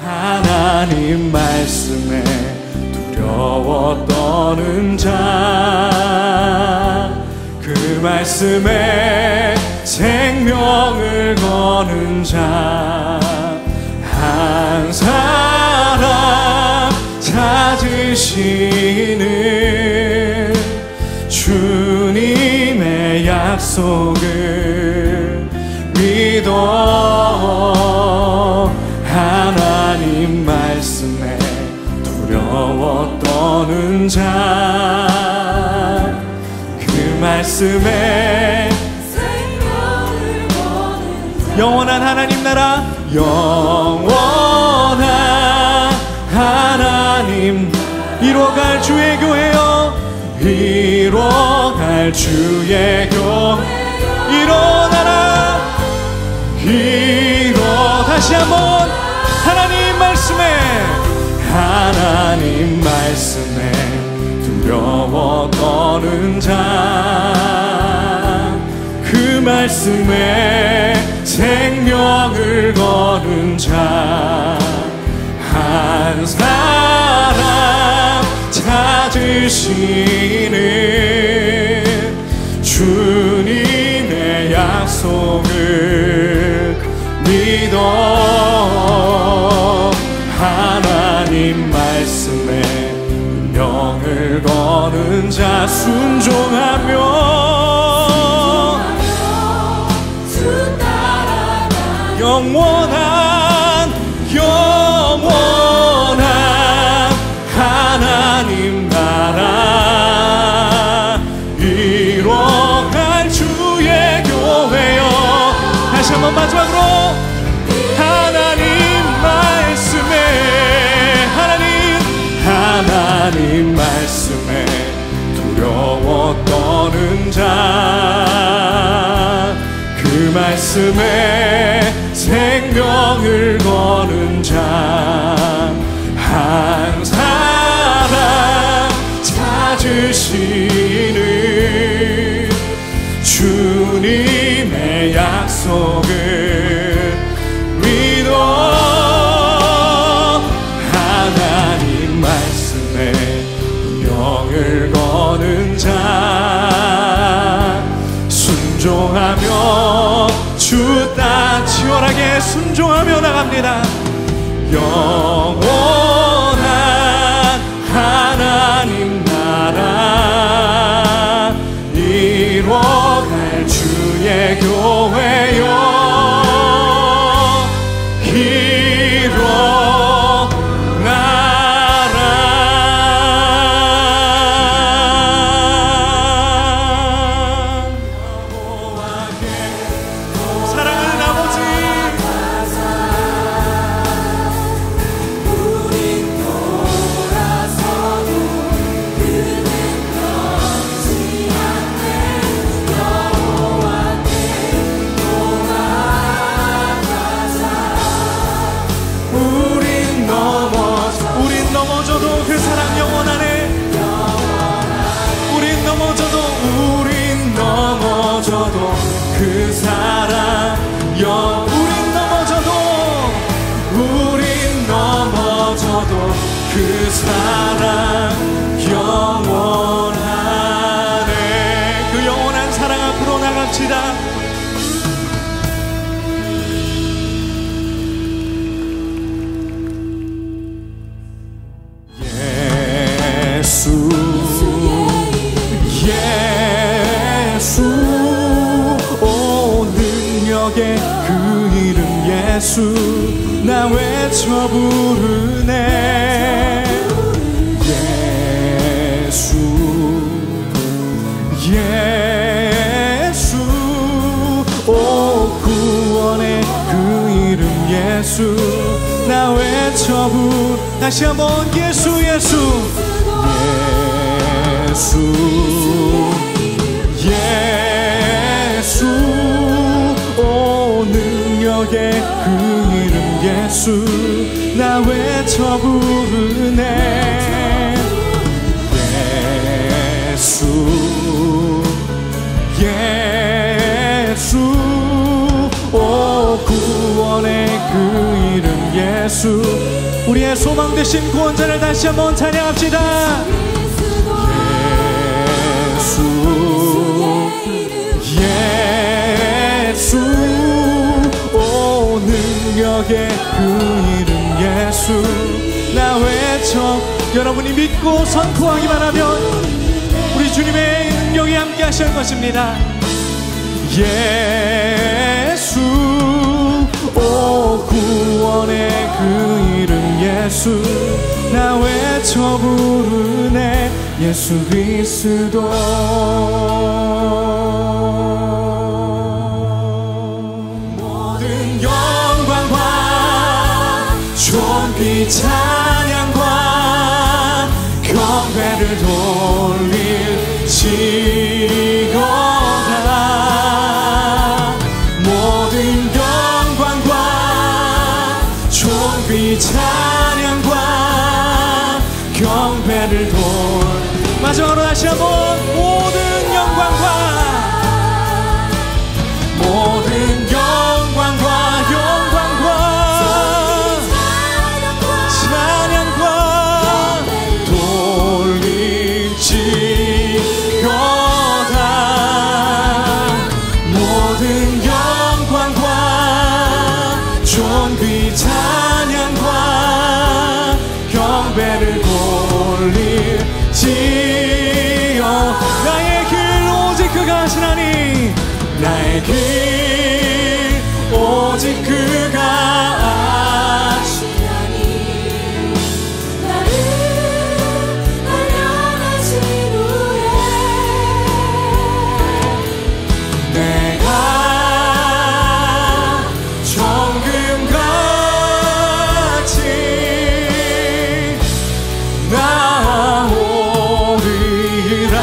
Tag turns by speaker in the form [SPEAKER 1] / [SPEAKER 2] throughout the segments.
[SPEAKER 1] 하나님 말씀에 두려워 떠는 자, 그 말씀에 생명을 거는 자, 한 사람 찾으시는 주님의 약속을 믿어. 하나님 말씀에 두려워 떠는 자, 그 말씀에 생명을 거는 자, 영원한 하나님 나라, 영원한 하나님 이뤄갈 주의 교회여, 이뤄갈 주의 교회 일어나라. 다시 한번 하나님 말씀에 두려워 떠는 자, 그 말씀에 생명을 거는 자, 한 사람 찾으시는 주님의 약속을 믿어. 하나님 말씀에 명을 거는 자, 순종하며 주 따라가는 영원한 하나님 나라, 이뤄갈 주의 교회여. 다시 한번 마지막으로 하나님 말씀에 두려워 떠는 자, 그 말씀에 생명을 거는 자, 한 사람 찾으시는 주님의 약속을 믿어. 명을 거는 자, 순종하며 주 따라 치열하게 순종하며 나갑니다. 영원한 하나님 나라, 이뤄갈 주의 교회여, 그 사랑 우린 넘어져도 그 사랑 영원하네. 그 영원한 사랑 앞으로 나갑시다. 그 이름 예수 나 외쳐 부르네. 예수 오 구원의 그 이름 예수 나 외쳐 다시 한번 예수 오 능력의 그 이름 예수 나 외쳐 부르네. 예수 구원의 그 이름 예수. 우리의 소망 되신 구원자를 다시 한번 찬양합시다. 예수, 오 능력의 그 이름 예수. 나 외쳐 여러분이 믿고 선포하기만 하면 우리 주님의 능력이 함께 하실 것입니다. 예수, 오 구원의 그 이름 예수. 나 외쳐 부르네 예수 그리스도. 모든 영광과 존귀 찬양과 경배를 돌릴지어다. 모든 영광과 존귀 찬양과 경배를 마지막으로 다시 한번 모든 영광과 모든 영광과 찬양과 돌릴지어다. 모든 영광과 존귀 찬양과 경배를 돌릴지어. 나의 길 오직 그가 하시나니. 나의 길 오직 그가 하시나니.
[SPEAKER 2] 나를 단련하신 후에
[SPEAKER 1] 내가 정금같이 나오리라.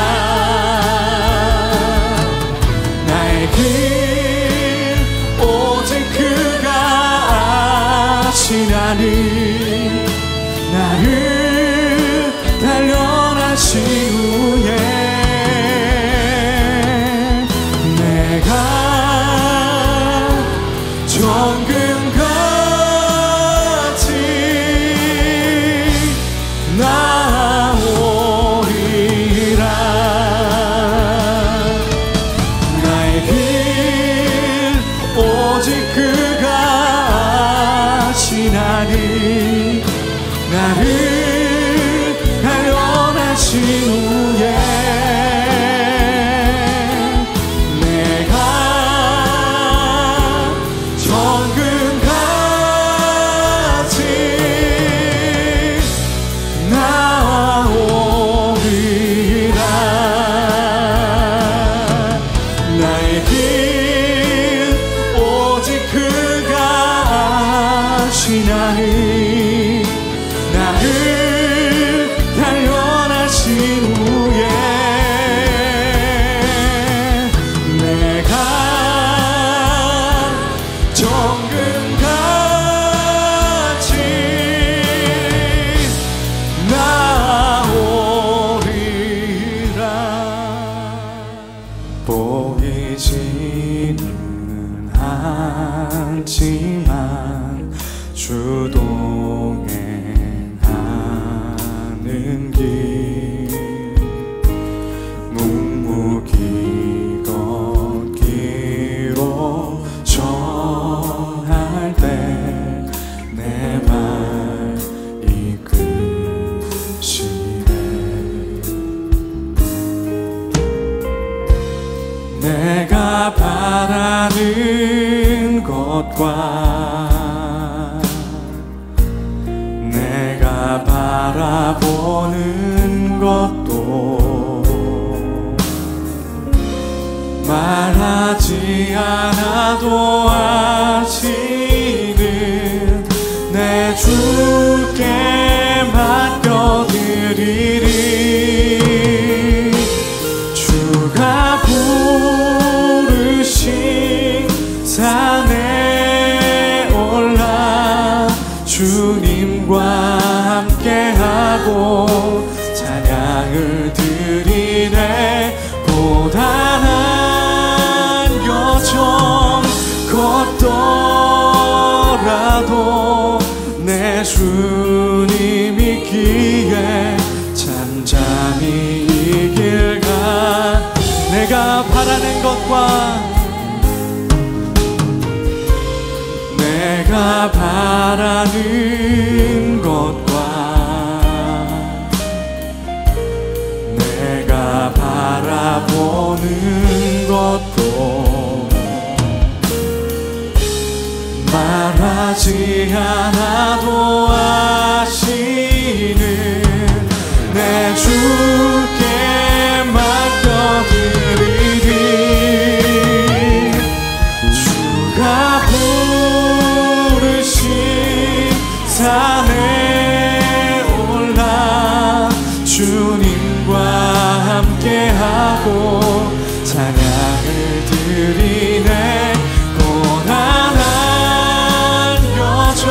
[SPEAKER 1] 나의 길 오직 그가 아시나니. 나를 단련하신 후에 내가 정금같이 나오리라. 나의 길 오직 그가 아시나니. 나를 단련하신 후에 내가 정금같이 나오리라. 나의 길 오직 그가 아시나니. 나를 단련하신 후에 내가 정금같이 나오리라. 보이지는 않지만 주 동행하는 길. 묵묵히 걷기로 정할 때 내 발 이끄시네. 내가 바라는 것과 내가 바라보는 것도 말하지 않아도 아시는 내 주께 맡겨드리리. 주가 부르신 산에 올라 주님과 함께하고 찬양을 드리네. 고단한 여정 것과 내가 바라는 것과 내가 바라보는 것도 말하지 않아도 아시는 내 주께 맡겨드리리. 주가 부르신 산에 올라 주님과 함께하고 찬양을 드리네. 고난한 여정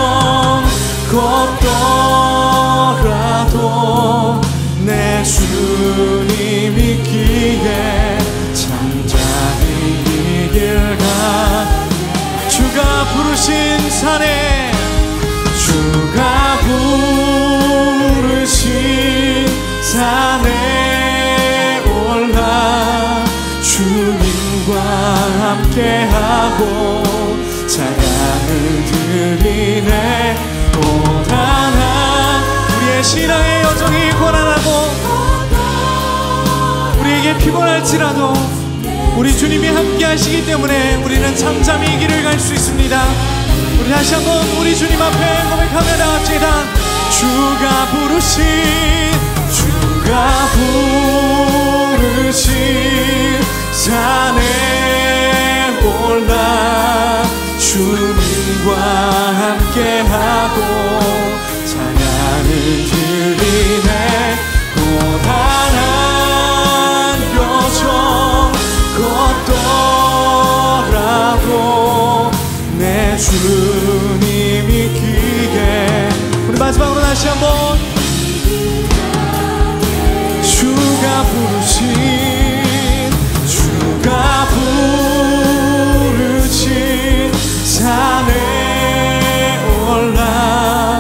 [SPEAKER 1] 걷더라도 내 주님 있기에 잠잠히 이 길 가. 주가 부르신 산에 주가 부르신 산에 올라 주님과 함께하고 찬양을 드리네. 고단한 우리의 신앙의 여정이 고난하고 우리에게 피곤할지라도 우리 주님이 함께 하시기 때문에 우리는 잠잠히 이 길을 갈 수 있습니다. 우리 다시 한번 우리 주님 앞에 고백하며 나갑시다. 주가 부르신 산에 올라 주님과 함께하고 찬양을 드리네. 고단한 여정 걷더라도 내 주님 있기에. 우리 마지막으로 다시 한번 주가 부르신 산에 올라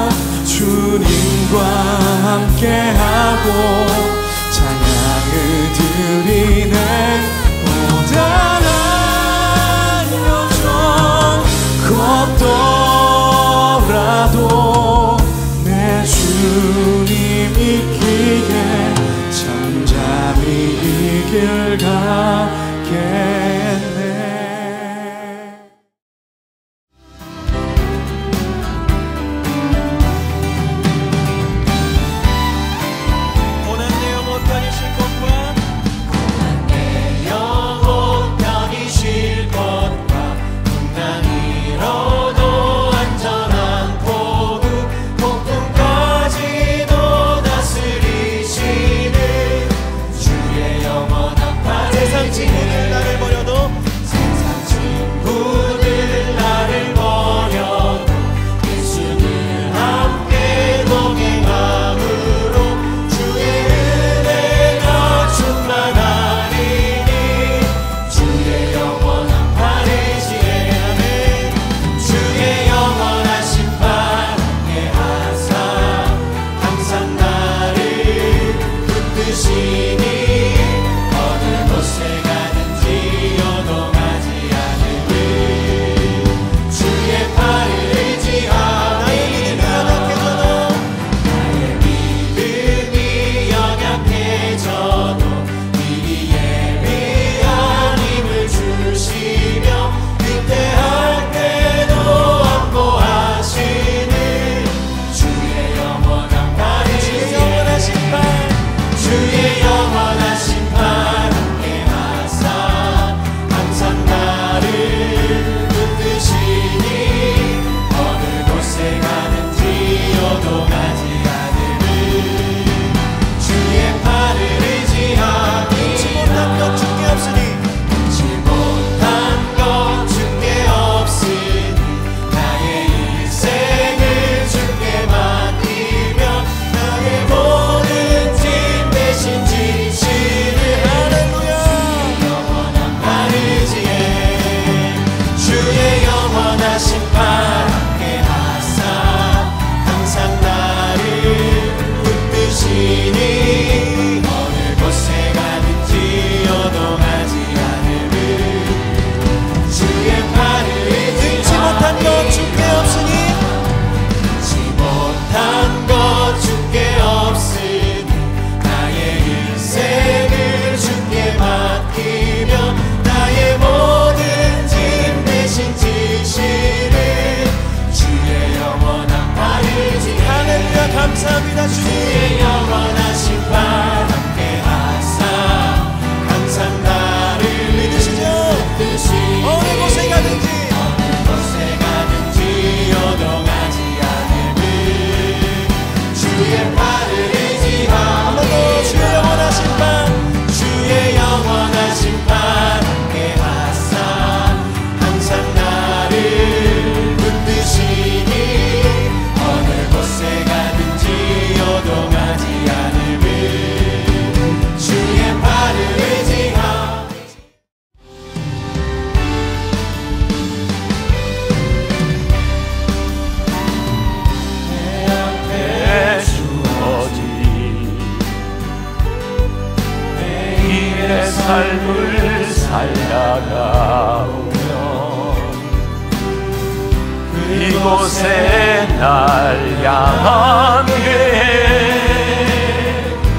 [SPEAKER 3] 그곳에 날 향한 계획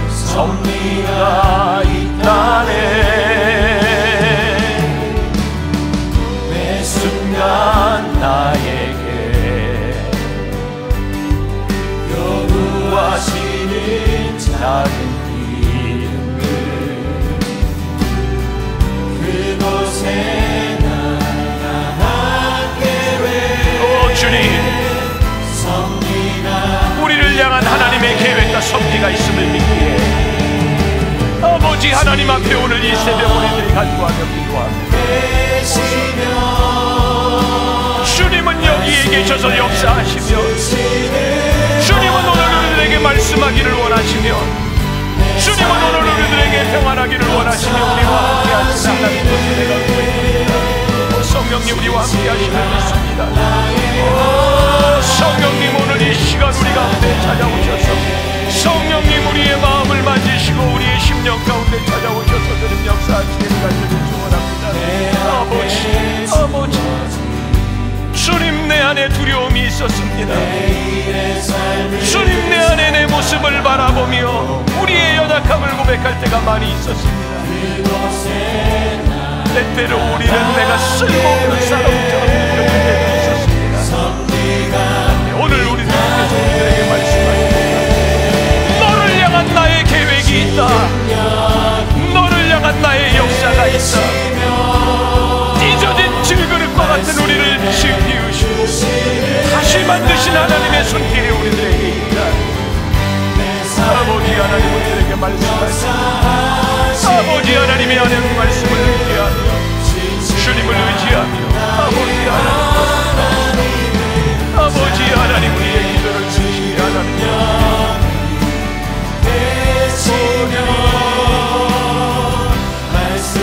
[SPEAKER 3] 섭리가 있다네. 매 순간 나에게 요구하시는 작은 그곳에 날 향한 계획. 오 주님, 우리를 향한 하나님의 계획과 섭리가 있음을 믿기에 아버지 하나님 앞에 오늘 이 새벽 우리들이 간구하며 기도합니다. 주님은 여기에 계셔서 역사하시며 주님은 오늘 우리들에게 말씀하기를 원하시며 주님은 오늘 우리들에게 평안하기를 원하시며 우리와 함께 하시는 하나님의 은혜가 구해드립니다. 성령님 우리와 함께 하시는 믿습니다. 성령님 오늘 이 시간 우리 가운데 찾아오셔서 성령님 우리의 마음을 만지시고 우리의 심령 가운데 찾아오셔서 그런 역사하시기를 간절히 축원합니다. 아버지 주님 내 안에 두려움이 있었습니다. 주님 내 안에 내 모습을 바라보며 우리의 연약함을 고백할 때가 많이 있었습니다. 때때로 우리는 내가 쓸모없는 사람처럼 느껴질 때도 있었습니다. 오늘 우리들께서 우리들에게 말씀하십니다. 너를 향한 나의 계획이 있다. 너를 향한 나의 역사가 있다. 찢어진 질그릇과 같은 우리를 지으시고 다시 만드신 하나님의 손길이 우리들에게 있다. 아버지 하나님 우리들에게 말씀하십니다. 아버지 하나님의 하나님 말씀을 의지하며 주님을 의지하며 아버지 하나님 우리의 기도를 주시기 하나님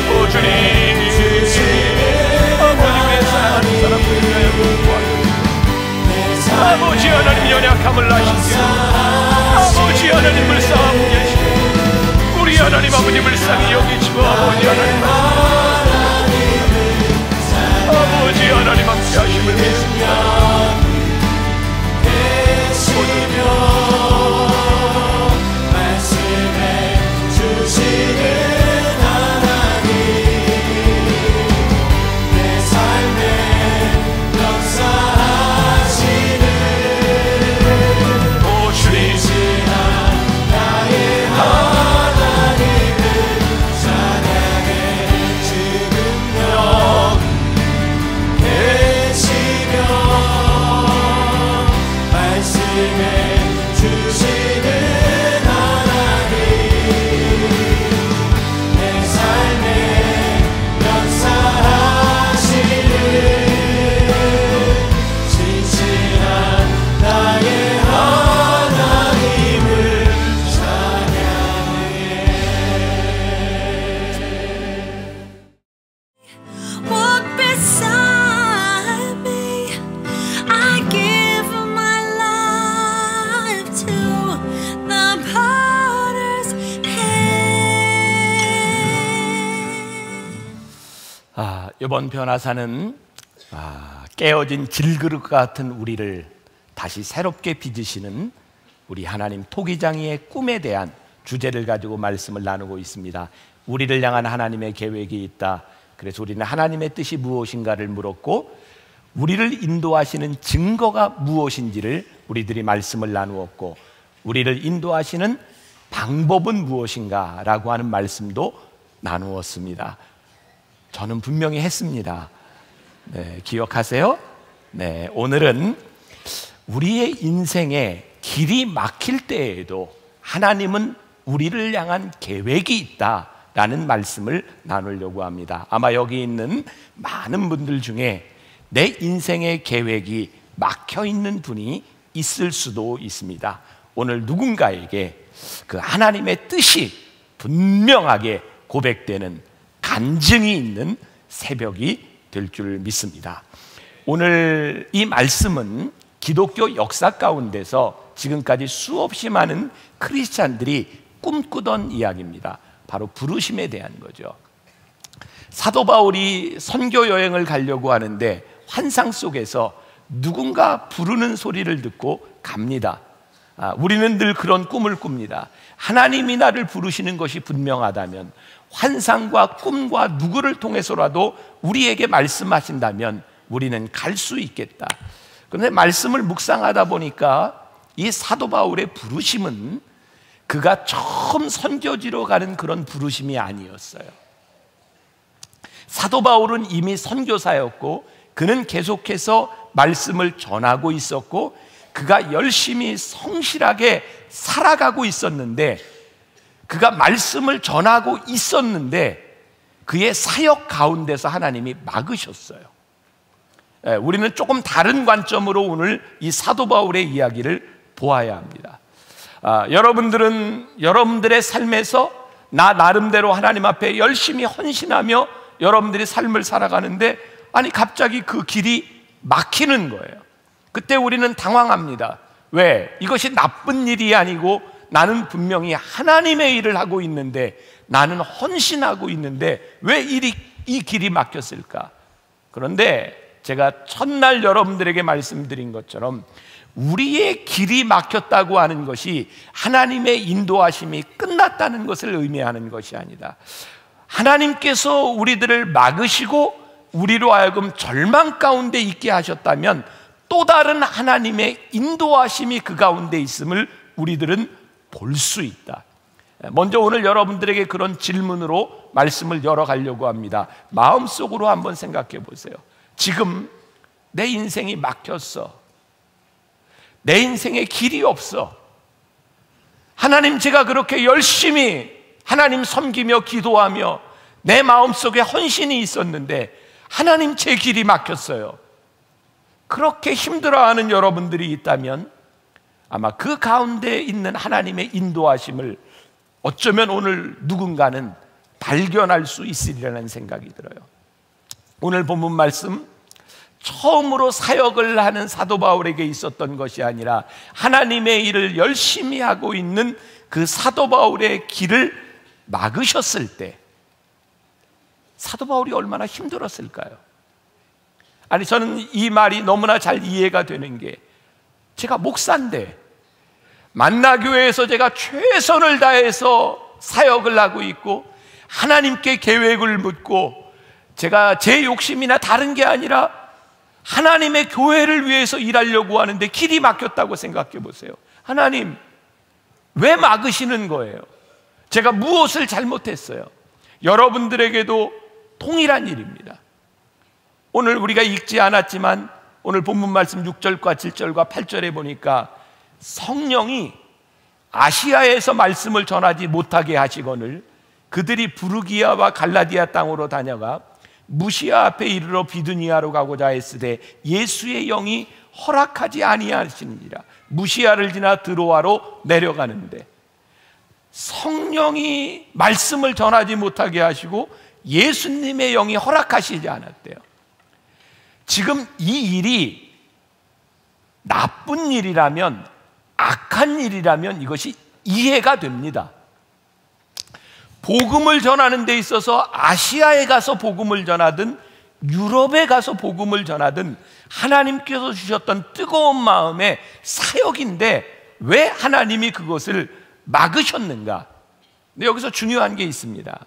[SPEAKER 3] 오 주님 아버지 우리의 사랑하는 사람들을 위하여 구하옵소서. 아버지 하나님 연약함을 아시며 아버지 하나님 불쌍함 계시며 우리 하나님 아버지 불쌍히 여기시고 아버지 하나님 아버지 하나님 함께 하심을 믿습니다. 말씀해 주시는 하나님 내 삶에 역사하시는 오 주님 나의 하나님을 찬양해 지금 여기 계시며 말씀해 주시는 하나님 내 삶에 역사하시는 진실한 나의 하나님을 찬양해.
[SPEAKER 2] Walk beside me. I give my life to the potter's hand.
[SPEAKER 3] 이번 변화사는 깨어진 질그릇 같은 우리를 다시 새롭게 빚으시는 우리 하나님 토기장이의 꿈에 대한 주제를 가지고 말씀을 나누고 있습니다. 우리를 향한 하나님의 계획이 있다. 그래서 우리는 하나님의 뜻이 무엇인가를 물었고 우리를 인도하시는 증거가 무엇인지를 우리들이 말씀을 나누었고 우리를 인도하시는 방법은 무엇인가라고 하는 말씀도 나누었습니다. 저는 분명히 했습니다. 네, 기억하세요? 네, 오늘은 우리의 인생에 길이 막힐 때에도 하나님은 우리를 향한 계획이 있다라는 말씀을 나누려고 합니다. 아마 여기 있는 많은 분들 중에 내 인생의 계획이 막혀 있는 분이 있을 수도 있습니다. 오늘 누군가에게 그 하나님의 뜻이 분명하게 고백되는 간증이 있는 새벽이 될 줄 믿습니다. 오늘 이 말씀은 기독교 역사 가운데서 지금까지 수없이 많은 크리스찬들이 꿈꾸던 이야기입니다. 바로 부르심에 대한 거죠. 사도 바울이 선교 여행을 가려고 하는데 환상 속에서 누군가 부르는 소리를 듣고 갑니다. 우리는 늘 그런 꿈을 꿉니다. 하나님이 나를 부르시는 것이 분명하다면, 환상과 꿈과 누구를 통해서라도 우리에게 말씀하신다면 우리는 갈 수 있겠다. 그런데 말씀을 묵상하다 보니까 이 사도 바울의 부르심은 그가 처음 선교지로 가는 그런 부르심이 아니었어요. 사도 바울은 이미 선교사였고, 그는 계속해서 말씀을 전하고 있었고, 그가 열심히 성실하게 살아가고 있었는데, 그가 말씀을 전하고 있었는데 그의 사역 가운데서 하나님이 막으셨어요. 우리는 조금 다른 관점으로 오늘 이 사도 바울의 이야기를 보아야 합니다. 여러분들은 여러분들의 삶에서 나 나름대로 하나님 앞에 열심히 헌신하며 여러분들이 삶을 살아가는데, 아니 갑자기 그 길이 막히는 거예요. 그때 우리는 당황합니다. 왜? 이것이 나쁜 일이 아니고 나는 분명히 하나님의 일을 하고 있는데, 나는 헌신하고 있는데 왜 이 길이 막혔을까? 그런데 제가 첫날 여러분들에게 말씀드린 것처럼 우리의 길이 막혔다고 하는 것이 하나님의 인도하심이 끝났다는 것을 의미하는 것이 아니다. 하나님께서 우리들을 막으시고 우리로 하여금 절망 가운데 있게 하셨다면 또 다른 하나님의 인도하심이 그 가운데 있음을 우리들은 볼 수 있다. 먼저 오늘 여러분들에게 그런 질문으로 말씀을 열어가려고 합니다. 마음속으로 한번 생각해 보세요. 지금 내 인생이 막혔어. 내 인생에 길이 없어. 하나님, 제가 그렇게 열심히 하나님 섬기며 기도하며 내 마음속에 헌신이 있었는데 하나님, 제 길이 막혔어요. 그렇게 힘들어하는 여러분들이 있다면 아마 그 가운데 있는 하나님의 인도하심을 어쩌면 오늘 누군가는 발견할 수 있으리라는 생각이 들어요. 오늘 본문 말씀, 처음으로 사역을 하는 사도 바울에게 있었던 것이 아니라 하나님의 일을 열심히 하고 있는 그 사도 바울의 길을 막으셨을 때 사도 바울이 얼마나 힘들었을까요? 아니, 저는 이 말이 너무나 잘 이해가 되는 게, 제가 목사인데 만나교회에서 제가 최선을 다해서 사역을 하고 있고 하나님께 계획을 묻고, 제가 제 욕심이나 다른 게 아니라 하나님의 교회를 위해서 일하려고 하는데 길이 막혔다고 생각해 보세요. 하나님, 왜 막으시는 거예요? 제가 무엇을 잘못했어요? 여러분들에게도 동일한 일입니다. 오늘 우리가 읽지 않았지만 오늘 본문 말씀 6절과 7절과 8절에 보니까 성령이 아시아에서 말씀을 전하지 못하게 하시거늘 그들이 부르기아와 갈라디아 땅으로 다녀가 무시아 앞에 이르러 비두니아로 가고자 했으되 예수의 영이 허락하지 아니하시니라. 무시아를 지나 드로아로 내려가는데 성령이 말씀을 전하지 못하게 하시고 예수님의 영이 허락하시지 않았대요. 지금 이 일이 나쁜 일이라면, 악한 일이라면 이것이 이해가 됩니다. 복음을 전하는 데 있어서 아시아에 가서 복음을 전하든 유럽에 가서 복음을 전하든 하나님께서 주셨던 뜨거운 마음의 사역인데 왜 하나님이 그것을 막으셨는가? 근데 여기서 중요한 게 있습니다.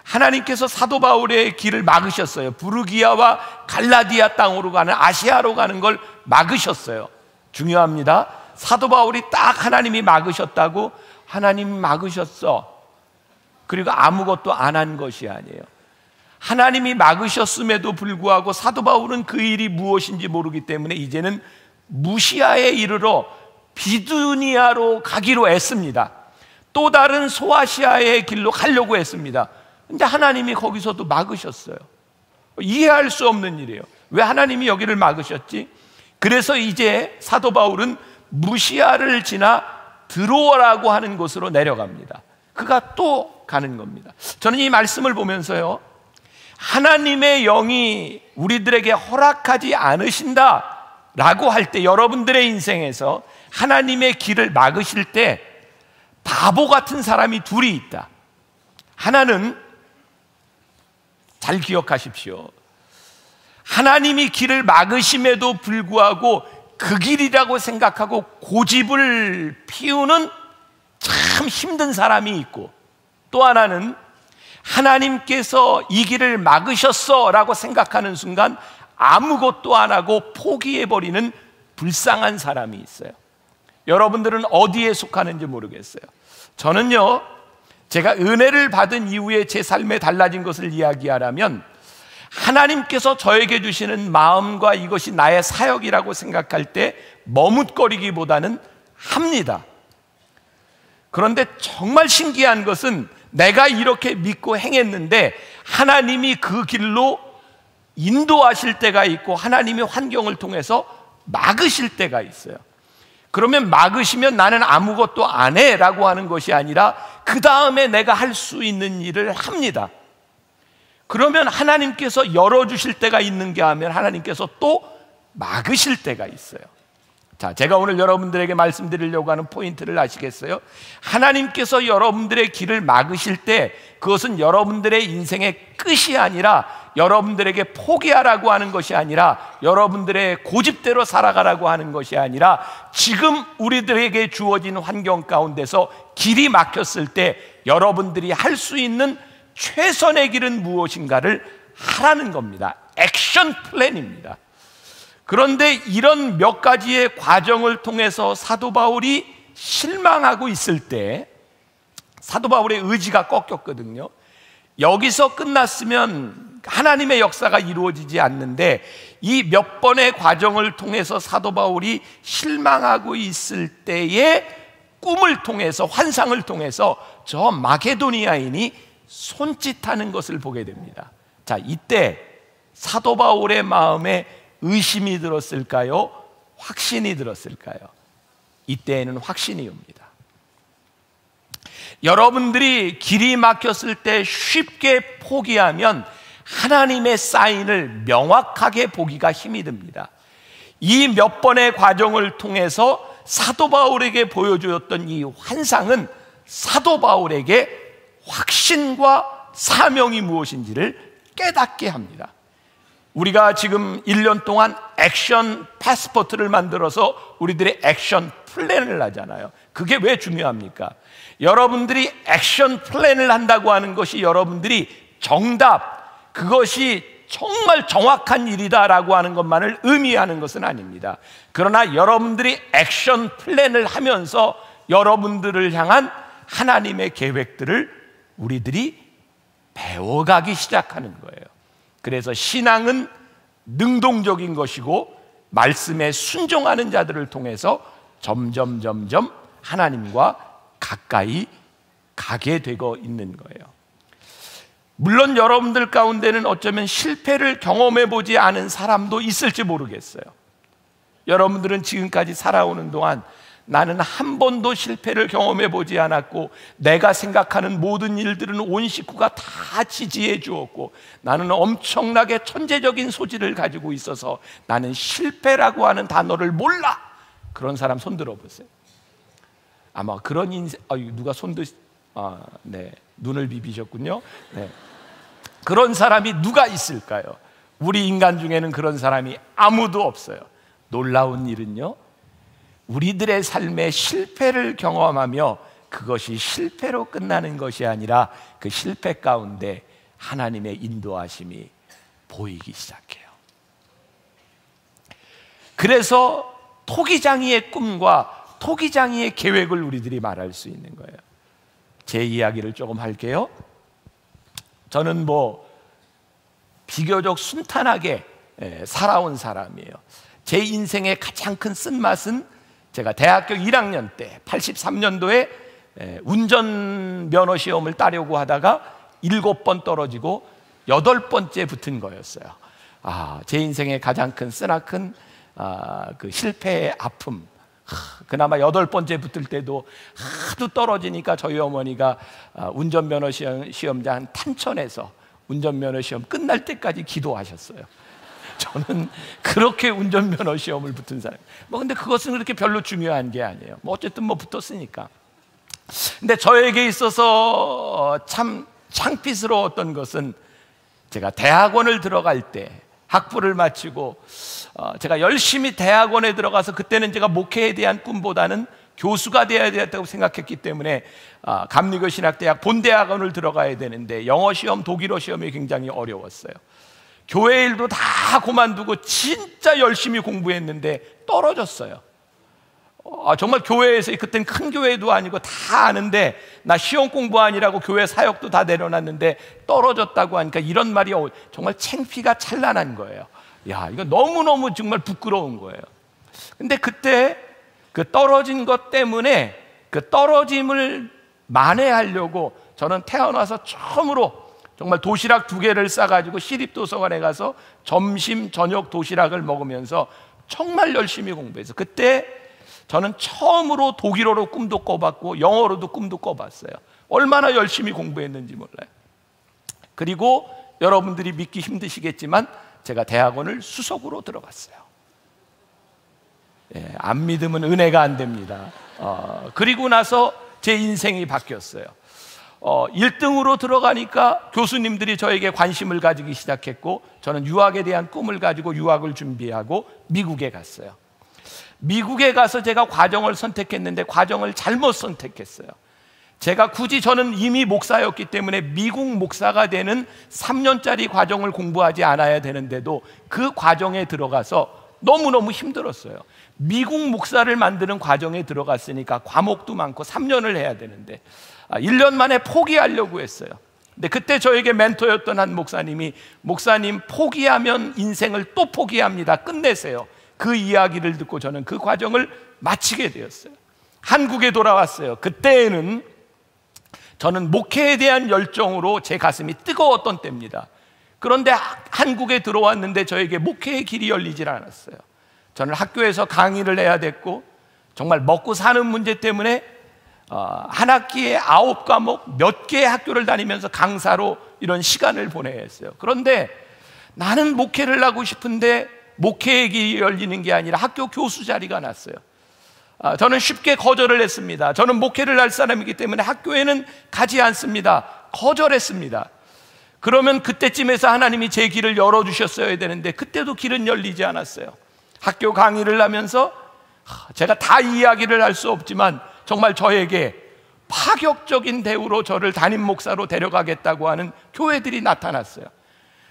[SPEAKER 3] 하나님께서 사도 바울의 길을 막으셨어요. 부르기아와 갈라디아 땅으로 가는, 아시아로 가는 걸 막으셨어요. 중요합니다. 사도 바울이 딱 하나님이 막으셨다고, 하나님이 막으셨어, 그리고 아무것도 안 한 것이 아니에요. 하나님이 막으셨음에도 불구하고 사도 바울은 그 일이 무엇인지 모르기 때문에 이제는 무시아에 이르러 비두니아로 가기로 했습니다. 또 다른 소아시아의 길로 가려고 했습니다. 근데 하나님이 거기서도 막으셨어요. 이해할 수 없는 일이에요. 왜 하나님이 여기를 막으셨지? 그래서 이제 사도 바울은 무시아를 지나 드로아라고 하는 곳으로 내려갑니다. 그가 또 가는 겁니다. 저는 이 말씀을 보면서요, 하나님의 영이 우리들에게 허락하지 않으신다라고 할 때, 여러분들의 인생에서 하나님의 길을 막으실 때 바보 같은 사람이 둘이 있다. 하나는, 잘 기억하십시오, 하나님이 길을 막으심에도 불구하고 그 길이라고 생각하고 고집을 피우는 참 힘든 사람이 있고, 또 하나는 하나님께서 이 길을 막으셨어 라고 생각하는 순간 아무것도 안 하고 포기해버리는 불쌍한 사람이 있어요. 여러분들은 어디에 속하는지 모르겠어요. 저는요, 제가 은혜를 받은 이후에 제 삶에 달라진 것을 이야기하라면, 하나님께서 저에게 주시는 마음과 이것이 나의 사역이라고 생각할 때 머뭇거리기보다는 합니다. 그런데 정말 신기한 것은 내가 이렇게 믿고 행했는데 하나님이 그 길로 인도하실 때가 있고 하나님이 환경을 통해서 막으실 때가 있어요. 그러면 막으시면 나는 아무것도 안 해 라고 하는 것이 아니라 그 다음에 내가 할 수 있는 일을 합니다. 그러면 하나님께서 열어주실 때가 있는가 하면 하나님께서 또 막으실 때가 있어요. 자, 제가 오늘 여러분들에게 말씀드리려고 하는 포인트를 아시겠어요? 하나님께서 여러분들의 길을 막으실 때 그것은 여러분들의 인생의 끝이 아니라, 여러분들에게 포기하라고 하는 것이 아니라, 여러분들의 고집대로 살아가라고 하는 것이 아니라, 지금 우리들에게 주어진 환경 가운데서 길이 막혔을 때 여러분들이 할 수 있는 최선의 길은 무엇인가를 하라는 겁니다. 액션 플랜입니다. 그런데 이런 몇 가지의 과정을 통해서 사도 바울이 실망하고 있을 때 사도 바울의 의지가 꺾였거든요. 여기서 끝났으면 하나님의 역사가 이루어지지 않는데, 이 몇 번의 과정을 통해서 사도 바울이 실망하고 있을 때의 꿈을 통해서, 환상을 통해서 저 마게도니아인이 손짓하는 것을 보게 됩니다. 자, 이때 사도 바울의 마음에 의심이 들었을까요? 확신이 들었을까요? 이때에는 확신이 옵니다. 여러분들이 길이 막혔을 때 쉽게 포기하면 하나님의 사인을 명확하게 보기가 힘이 듭니다. 이 몇 번의 과정을 통해서 사도 바울에게 보여주었던 이 환상은 사도 바울에게 확신과 사명이 무엇인지를 깨닫게 합니다. 우리가 지금 1년 동안 액션 패스포트를 만들어서 우리들의 액션 플랜을 하잖아요. 그게 왜 중요합니까? 여러분들이 액션 플랜을 한다고 하는 것이 여러분들이 정답, 그것이 정말 정확한 일이다라고 하는 것만을 의미하는 것은 아닙니다. 그러나 여러분들이 액션 플랜을 하면서 여러분들을 향한 하나님의 계획들을 우리들이 배워가기 시작하는 거예요. 그래서 신앙은 능동적인 것이고 말씀에 순종하는 자들을 통해서 점점 하나님과 가까이 가게 되고 있는 거예요. 물론 여러분들 가운데는 어쩌면 실패를 경험해 보지 않은 사람도 있을지 모르겠어요. 여러분들은 지금까지 살아오는 동안 나는 한 번도 실패를 경험해 보지 않았고, 내가 생각하는 모든 일들은 온 식구가 다 지지해 주었고, 나는 엄청나게 천재적인 소질을 가지고 있어서 나는 실패라고 하는 단어를 몰라. 그런 사람 손 들어보세요. 아마 그런 인생, 누가 네, 눈을 비비셨군요. 네. 그런 사람이 누가 있을까요? 우리 인간 중에는 그런 사람이 아무도 없어요. 놀라운 일은요, 우리들의 삶에 실패를 경험하며 그것이 실패로 끝나는 것이 아니라 그 실패 가운데 하나님의 인도하심이 보이기 시작해요. 그래서 토기장이의 꿈과 토기장이의 계획을 우리들이 말할 수 있는 거예요. 제 이야기를 조금 할게요. 저는 비교적 순탄하게 살아온 사람이에요. 제 인생의 가장 큰 쓴맛은 제가 대학교 1학년 때 83년도에 운전면허 시험을 따려고 하다가 7번 떨어지고 8번째 붙은 거였어요. 제 인생의 가장 큰 쓰나큰 그 실패의 아픔. 그나마 8번째 붙을 때도 하도 떨어지니까 저희 어머니가 운전면허 시험장 탄천에서 운전면허 시험 끝날 때까지 기도하셨어요. 저는 그렇게 운전면허 시험을 붙은 사람. 근데 그것은 그렇게 별로 중요한 게 아니에요. 어쨌든 붙었으니까. 근데 저에게 있어서 참 창피스러웠던 것은 제가 대학원을 들어갈 때 학부를 마치고 제가 열심히 대학원에 들어가서 그때는 제가 목회에 대한 꿈보다는 교수가 되어야 되었다고 생각했기 때문에 감리교신학대학 본대학원을 들어가야 되는데 영어 시험, 독일어 시험이 굉장히 어려웠어요. 교회 일도 다 그만두고 진짜 열심히 공부했는데 떨어졌어요. 정말 교회에서 그때는 큰 교회도 아니고 다 아는데 나 시험 공부 아니라고 교회 사역도 다 내려놨는데 떨어졌다고 하니까 이런 말이 정말 창피가 찬란한 거예요. 야, 이거 너무너무 정말 부끄러운 거예요. 근데 그때 그 떨어진 것 때문에 그 떨어짐을 만회하려고 저는 태어나서 처음으로 정말 도시락 2개를 싸가지고 시립도서관에 가서 점심, 저녁 도시락을 먹으면서 정말 열심히 공부해서 그때 저는 처음으로 독일어로 꿈도 꿔봤고 영어로도 꿈도 꿔봤어요. 얼마나 열심히 공부했는지 몰라요. 그리고 여러분들이 믿기 힘드시겠지만 제가 대학원을 수석으로 들어갔어요. 안 믿으면 은혜가 안 됩니다. 그리고 나서 제 인생이 바뀌었어요. 1등으로 들어가니까 교수님들이 저에게 관심을 가지기 시작했고 저는 유학에 대한 꿈을 가지고 유학을 준비하고 미국에 갔어요. 미국에 가서 제가 과정을 선택했는데 과정을 잘못 선택했어요. 제가 굳이 저는 이미 목사였기 때문에 미국 목사가 되는 3년짜리 과정을 공부하지 않아야 되는데도 그 과정에 들어가서 너무너무 힘들었어요. 미국 목사를 만드는 과정에 들어갔으니까 과목도 많고 3년을 해야 되는데 1년 만에 포기하려고 했어요. 근데 그때 저에게 멘토였던 한 목사님이 목사님 포기하면 인생을 또 포기합니다. 끝내세요. 그 이야기를 듣고 저는 그 과정을 마치게 되었어요. 한국에 돌아왔어요. 그때에는 저는 목회에 대한 열정으로 제 가슴이 뜨거웠던 때입니다. 그런데 한국에 들어왔는데 저에게 목회의 길이 열리질 않았어요. 저는 학교에서 강의를 해야 됐고 정말 먹고 사는 문제 때문에 한 학기에 9과목 몇 개의 학교를 다니면서 강사로 이런 시간을 보내야 했어요. 그런데 나는 목회를 하고 싶은데 목회의 길이 열리는 게 아니라 학교 교수 자리가 났어요. 저는 쉽게 거절을 했습니다. 저는 목회를 할 사람이기 때문에 학교에는 가지 않습니다. 거절했습니다. 그러면 그때쯤에서 하나님이 제 길을 열어주셨어야 되는데 그때도 길은 열리지 않았어요. 학교 강의를 하면서 제가 다 이야기를 할 수 없지만 정말 저에게 파격적인 대우로 저를 담임 목사로 데려가겠다고 하는 교회들이 나타났어요.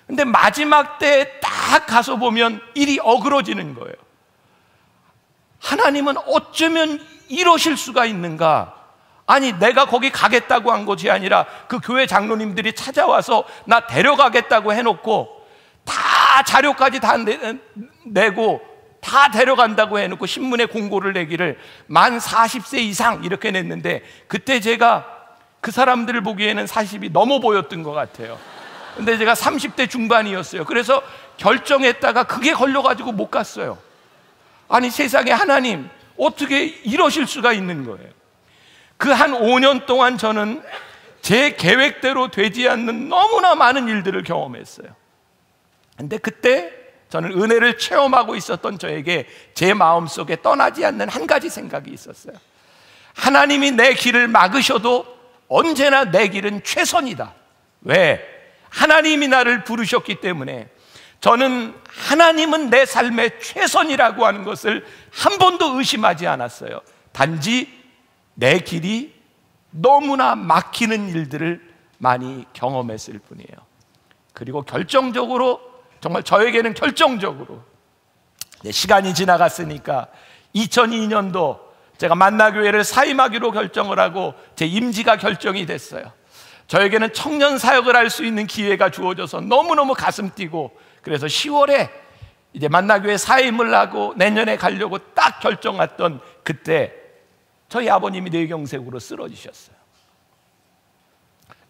[SPEAKER 3] 근데 마지막 때에 딱 가서 보면 일이 어그러지는 거예요. 하나님은 어쩌면 이러실 수가 있는가? 아니 내가 거기 가겠다고 한 것이 아니라 그 교회 장로님들이 찾아와서 나 데려가겠다고 해놓고 다 자료까지 다 내고 다 데려간다고 해놓고 신문에 공고를 내기를 만 40세 이상 이렇게 냈는데 그때 제가 그 사람들을 보기에는 40이 넘어 보였던 것 같아요. 근데 제가 30대 중반이었어요. 그래서 결정했다가 그게 걸려가지고 못 갔어요. 아니 세상에 하나님 어떻게 이러실 수가 있는 거예요. 그 한 5년 동안 저는 제 계획대로 되지 않는 너무나 많은 일들을 경험했어요. 근데 그때 저는 은혜를 체험하고 있었던 저에게 제 마음속에 떠나지 않는 한 가지 생각이 있었어요. 하나님이 내 길을 막으셔도 언제나 내 길은 최선이다. 왜? 하나님이 나를 부르셨기 때문에 저는 하나님은 내 삶의 최선이라고 하는 것을 한 번도 의심하지 않았어요. 단지 내 길이 너무나 막히는 일들을 많이 경험했을 뿐이에요. 그리고 결정적으로 정말 저에게는 결정적으로 시간이 지나갔으니까 2002년도 제가 만나교회를 사임하기로 결정을 하고 제 임지가 결정이 됐어요. 저에게는 청년 사역을 할 수 있는 기회가 주어져서 너무너무 가슴 뛰고 그래서 10월에 이제 만나교회 사임을 하고 내년에 가려고 딱 결정했던 그때 저희 아버님이 뇌경색으로 쓰러지셨어요.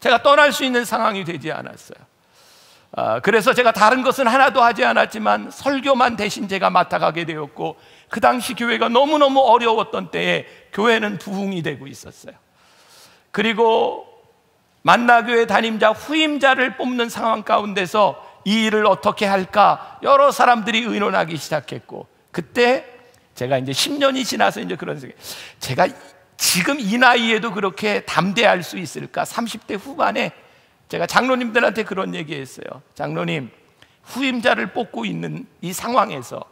[SPEAKER 3] 제가 떠날 수 있는 상황이 되지 않았어요. 그래서 제가 다른 것은 하나도 하지 않았지만 설교만 대신 제가 맡아가게 되었고 그 당시 교회가 너무너무 어려웠던 때에 교회는 부흥이 되고 있었어요. 그리고 만나교회 담임자 후임자를 뽑는 상황 가운데서 이 일을 어떻게 할까 여러 사람들이 의논하기 시작했고 그때 제가 이제 10년이 지나서 이제 그런 생각, 제가 지금 이 나이에도 그렇게 담대할 수 있을까? 30대 후반에 제가 장로님들한테 그런 얘기했어요. 장로님, 후임자를 뽑고 있는 이 상황에서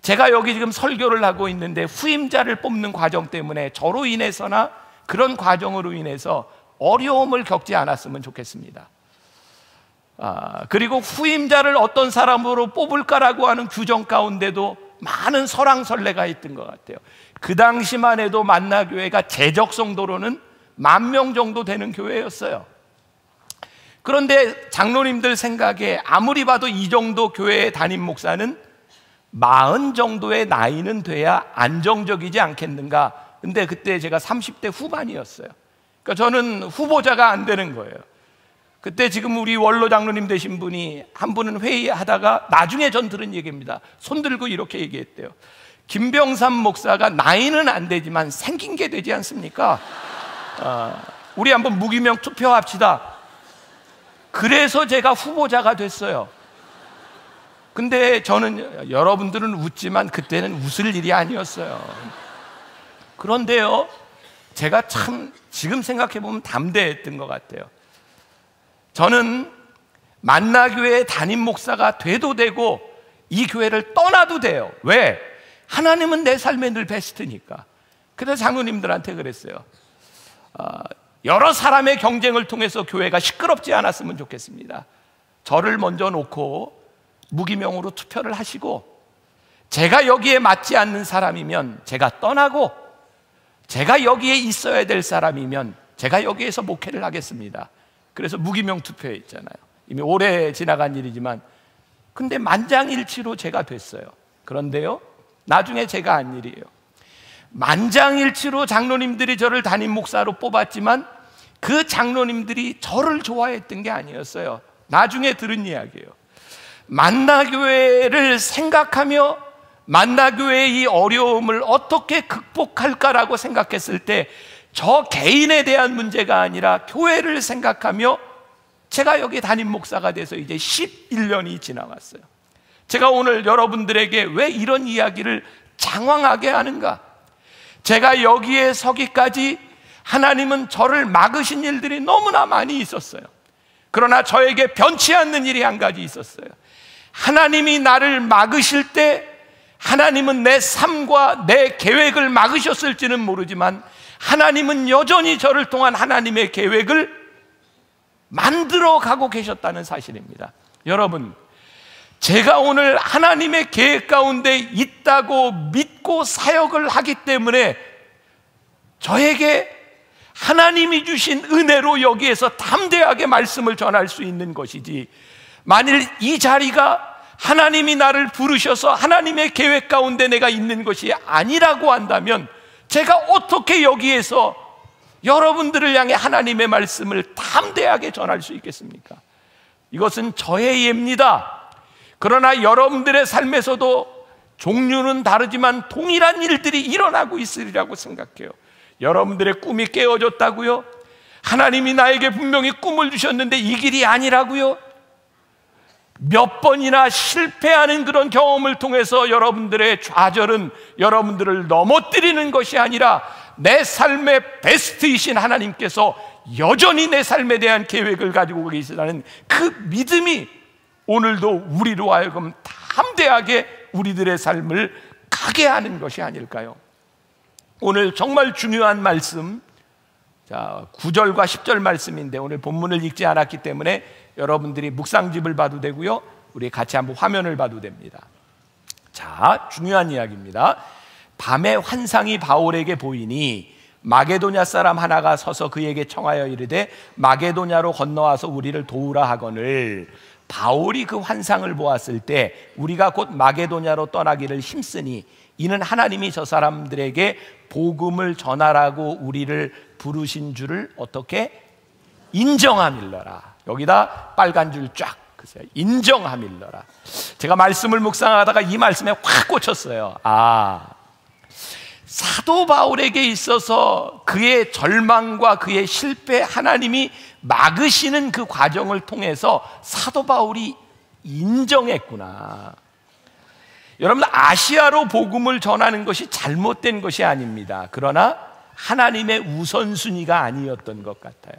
[SPEAKER 3] 제가 여기 지금 설교를 하고 있는데 후임자를 뽑는 과정 때문에 저로 인해서나 그런 과정으로 인해서 어려움을 겪지 않았으면 좋겠습니다. 그리고 후임자를 어떤 사람으로 뽑을까라고 하는 규정 가운데도 많은 설왕설래가 있던 것 같아요. 그 당시만 해도 만나교회가 재적 성도로는 10,000명 정도 되는 교회였어요. 그런데 장로님들 생각에 아무리 봐도 이 정도 교회의 담임 목사는 40 정도의 나이는 돼야 안정적이지 않겠는가. 근데 그때 제가 30대 후반이었어요. 그러니까 저는 후보자가 안 되는 거예요. 그때 지금 우리 원로 장로님 되신 분이 한 분은 회의하다가 나중에 전 들은 얘기입니다. 손 들고 이렇게 얘기했대요. 김병삼 목사가 나이는 안 되지만 생긴 게 되지 않습니까? 우리 한번 무기명 투표합시다. 그래서 제가 후보자가 됐어요. 근데 저는, 여러분들은 웃지만 그때는 웃을 일이 아니었어요. 그런데요, 제가 참 지금 생각해보면 담대했던 것 같아요. 저는 만나교회 담임 목사가 돼도 되고 이 교회를 떠나도 돼요. 왜? 하나님은 내 삶에 늘 베스트니까. 그래서 장로님들한테 그랬어요. 여러 사람의 경쟁을 통해서 교회가 시끄럽지 않았으면 좋겠습니다. 저를 먼저 놓고 무기명으로 투표를 하시고, 제가 여기에 맞지 않는 사람이면 제가 떠나고, 제가 여기에 있어야 될 사람이면 제가 여기에서 목회를 하겠습니다. 그래서 무기명 투표했잖아요. 이미 오래 지나간 일이지만, 근데 만장일치로 제가 됐어요. 그런데요, 나중에 제가 한 일이에요. 만장일치로 장로님들이 저를 담임 목사로 뽑았지만 그 장로님들이 저를 좋아했던 게 아니었어요. 나중에 들은 이야기예요. 만나교회를 생각하며 만나교회의 이 어려움을 어떻게 극복할까라고 생각했을 때 저 개인에 대한 문제가 아니라 교회를 생각하며 제가 여기 담임 목사가 돼서 이제 11년이 지나왔어요. 제가 오늘 여러분들에게 왜 이런 이야기를 장황하게 하는가? 제가 여기에 서기까지 하나님은 저를 막으신 일들이 너무나 많이 있었어요. 그러나 저에게 변치 않는 일이 한 가지 있었어요. 하나님이 나를 막으실 때 하나님은 내 삶과 내 계획을 막으셨을지는 모르지만 하나님은 여전히 저를 통한 하나님의 계획을 만들어 가고 계셨다는 사실입니다. 여러분, 제가 오늘 하나님의 계획 가운데 있다고 믿고 사역을 하기 때문에 저에게 하나님이 주신 은혜로 여기에서 담대하게 말씀을 전할 수 있는 것이지, 만일 이 자리가 하나님이 나를 부르셔서 하나님의 계획 가운데 내가 있는 것이 아니라고 한다면 제가 어떻게 여기에서 여러분들을 향해 하나님의 말씀을 담대하게 전할 수 있겠습니까? 이것은 저의 예입니다. 그러나 여러분들의 삶에서도 종류는 다르지만 동일한 일들이 일어나고 있으리라고 생각해요. 여러분들의 꿈이 깨어졌다고요? 하나님이 나에게 분명히 꿈을 주셨는데 이 길이 아니라고요? 몇 번이나 실패하는 그런 경험을 통해서 여러분들의 좌절은 여러분들을 넘어뜨리는 것이 아니라 내 삶의 베스트이신 하나님께서 여전히 내 삶에 대한 계획을 가지고 계시다는 그 믿음이 오늘도 우리로 하여금 담대하게 우리들의 삶을 가게 하는 것이 아닐까요? 오늘 정말 중요한 말씀, 9절과 10절 말씀인데 오늘 본문을 읽지 않았기 때문에 여러분들이 묵상집을 봐도 되고요, 우리 같이 한번 화면을 봐도 됩니다. 자, 중요한 이야기입니다. 밤에 환상이 바울에게 보이니 마게도냐 사람 하나가 서서 그에게 청하여 이르되 마게도냐로 건너와서 우리를 도우라 하거늘, 바울이 그 환상을 보았을 때 우리가 곧 마게도냐로 떠나기를 힘쓰니 이는 하나님이 저 사람들에게 복음을 전하라고 우리를 부르신 줄을 어떻게 인정함일러라. 여기다 빨간 줄 쫙 그세요. 인정함일러라. 제가 말씀을 묵상하다가 이 말씀에 확 꽂혔어요. 사도 바울에게 있어서 그의 절망과 그의 실패, 하나님이 막으시는 그 과정을 통해서 사도 바울이 인정했구나. 여러분, 아시아로 복음을 전하는 것이 잘못된 것이 아닙니다. 그러나 하나님의 우선순위가 아니었던 것 같아요.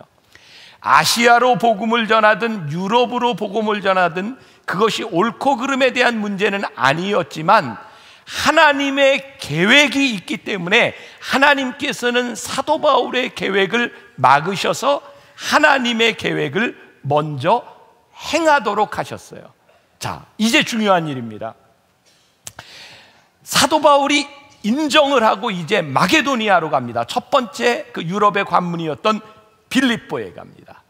[SPEAKER 3] 아시아로 복음을 전하든 유럽으로 복음을 전하든 그것이 옳고 그름에 대한 문제는 아니었지만 하나님의 계획이 있기 때문에 하나님께서는 사도 바울의 계획을 막으셔서 하나님의 계획을 먼저 행하도록 하셨어요. 자, 이제 중요한 일입니다. 사도 바울이 인정을 하고 이제 마게도니아로 갑니다. 첫 번째 그 유럽의 관문이었던 빌립보에 갑니다.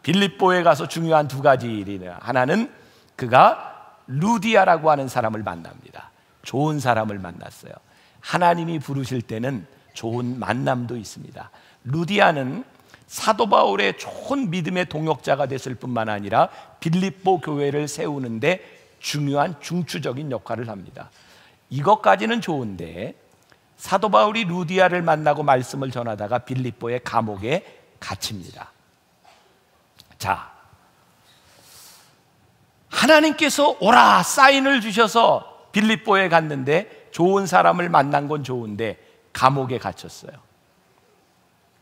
[SPEAKER 3] 빌립보에 가서 중요한 두 가지 일이, 하나는 그가 루디아라고 하는 사람을 만납니다. 좋은 사람을 만났어요. 하나님이 부르실 때는 좋은 만남도 있습니다. 루디아는 사도 바울의 좋은 믿음의 동역자가 됐을 뿐만 아니라 빌립보 교회를 세우는데 중요한 중추적인 역할을 합니다. 이것까지는 좋은데 사도 바울이 루디아를 만나고 말씀을 전하다가 빌립보의 감옥에 갇힙니다. 자, 하나님께서 오라 사인을 주셔서 빌립보에 갔는데 좋은 사람을 만난 건 좋은데 감옥에 갇혔어요.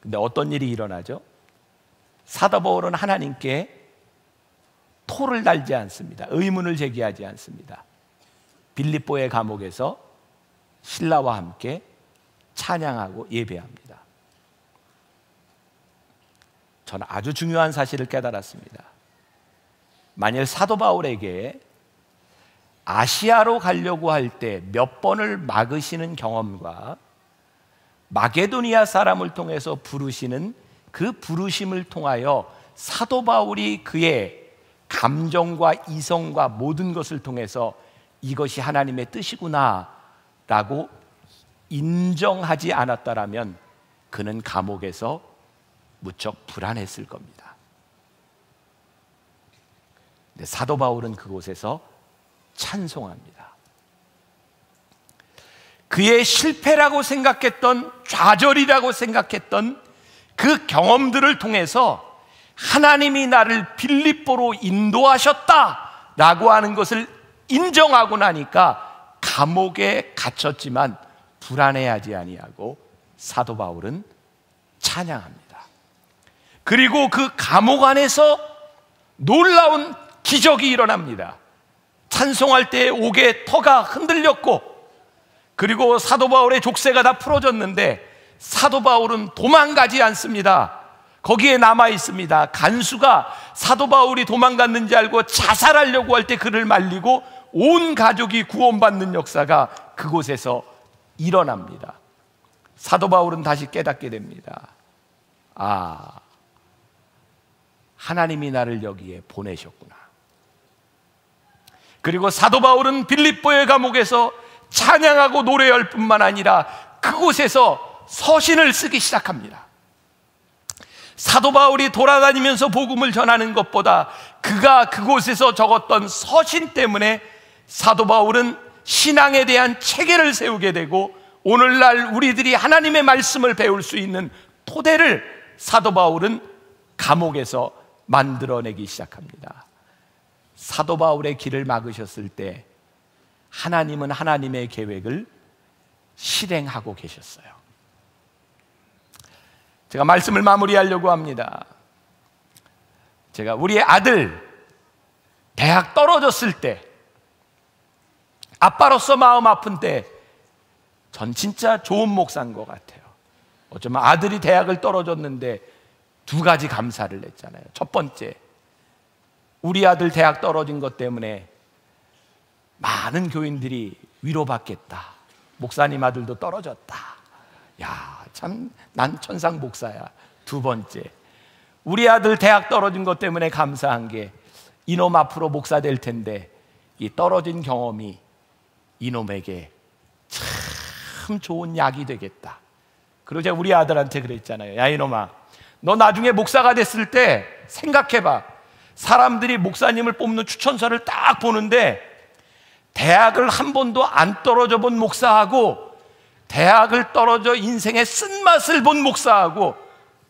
[SPEAKER 3] 근데 어떤 일이 일어나죠? 사도 바울은 하나님께 토를 달지 않습니다. 의문을 제기하지 않습니다. 빌립보의 감옥에서 신라와 함께 찬양하고 예배합니다. 저는 아주 중요한 사실을 깨달았습니다. 만일 사도 바울에게 아시아로 가려고 할 때 몇 번을 막으시는 경험과 마게도니아 사람을 통해서 부르시는 그 부르심을 통하여 사도 바울이 그의 감정과 이성과 모든 것을 통해서 이것이 하나님의 뜻이구나 라고 인정하지 않았다라면 그는 감옥에서 무척 불안했을 겁니다. 근데 사도 바울은 그곳에서 찬송합니다. 그의 실패라고 생각했던, 좌절이라고 생각했던 그 경험들을 통해서 하나님이 나를 빌립보로 인도하셨다라고 하는 것을 인정하고 나니까 감옥에 갇혔지만 불안해하지 아니하고 사도 바울은 찬양합니다. 그리고 그 감옥 안에서 놀라운 기적이 일어납니다. 찬송할 때 옥의 터가 흔들렸고, 그리고 사도 바울의 족쇄가 다 풀어졌는데 사도 바울은 도망가지 않습니다. 거기에 남아 있습니다. 간수가 사도 바울이 도망갔는지 알고 자살하려고 할 때 그를 말리고 온 가족이 구원받는 역사가 그곳에서 일어납니다. 사도 바울은 다시 깨닫게 됩니다. 아, 하나님이 나를 여기에 보내셨구나. 그리고 사도 바울은 빌립보의 감옥에서 찬양하고 노래할 뿐만 아니라 그곳에서 서신을 쓰기 시작합니다. 사도 바울이 돌아다니면서 복음을 전하는 것보다 그가 그곳에서 적었던 서신 때문에 사도 바울은 신앙에 대한 체계를 세우게 되고 오늘날 우리들이 하나님의 말씀을 배울 수 있는 토대를 사도 바울은 감옥에서 만들어내기 시작합니다. 사도 바울의 길을 막으셨을 때 하나님은 하나님의 계획을 실행하고 계셨어요. 제가 말씀을 마무리하려고 합니다. 제가 우리 아들 대학 떨어졌을 때, 아빠로서 마음 아픈 때 전 진짜 좋은 목사인 것 같아요. 어쩌면 아들이 대학을 떨어졌는데 두 가지 감사를 했잖아요. 첫 번째, 우리 아들 대학 떨어진 것 때문에 많은 교인들이 위로받겠다. 목사님 아들도 떨어졌다. 야, 참 난 천상 목사야. 두 번째, 우리 아들 대학 떨어진 것 때문에 감사한 게 이놈 앞으로 목사 될 텐데 이 떨어진 경험이 이놈에게 참 좋은 약이 되겠다. 그리고 제가 우리 아들한테 그랬잖아요. 야, 이놈아, 너 나중에 목사가 됐을 때 생각해봐. 사람들이 목사님을 뽑는 추천서를 딱 보는데 대학을 한 번도 안 떨어져 본 목사하고 대학을 떨어져 인생의 쓴맛을 본 목사하고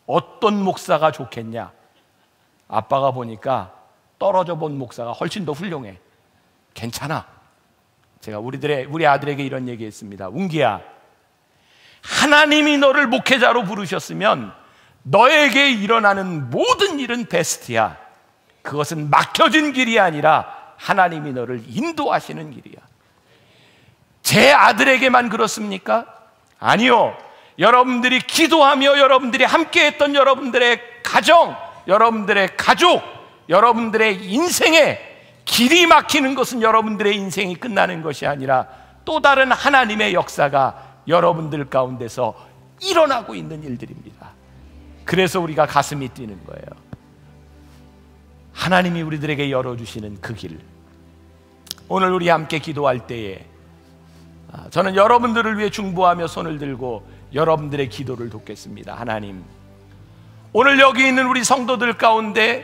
[SPEAKER 3] 어떤 목사가 좋겠냐? 아빠가 보니까 떨어져 본 목사가 훨씬 더 훌륭해. 괜찮아. 제가 우리 아들에게 이런 얘기했습니다. 웅기야, 하나님이 너를 목회자로 부르셨으면 너에게 일어나는 모든 일은 베스트야. 그것은 막혀진 길이 아니라 하나님이 너를 인도하시는 길이야. 제 아들에게만 그렇습니까? 아니요. 여러분들이 기도하며 여러분들이 함께했던 여러분들의 가정, 여러분들의 가족, 여러분들의 인생에 길이 막히는 것은 여러분들의 인생이 끝나는 것이 아니라 또 다른 하나님의 역사가 여러분들 가운데서 일어나고 있는 일들입니다. 그래서 우리가 가슴이 뛰는 거예요. 하나님이 우리들에게 열어주시는 그 길, 오늘 우리 함께 기도할 때에 저는 여러분들을 위해 중보하며 손을 들고 여러분들의 기도를 돕겠습니다. 하나님, 오늘 여기 있는 우리 성도들 가운데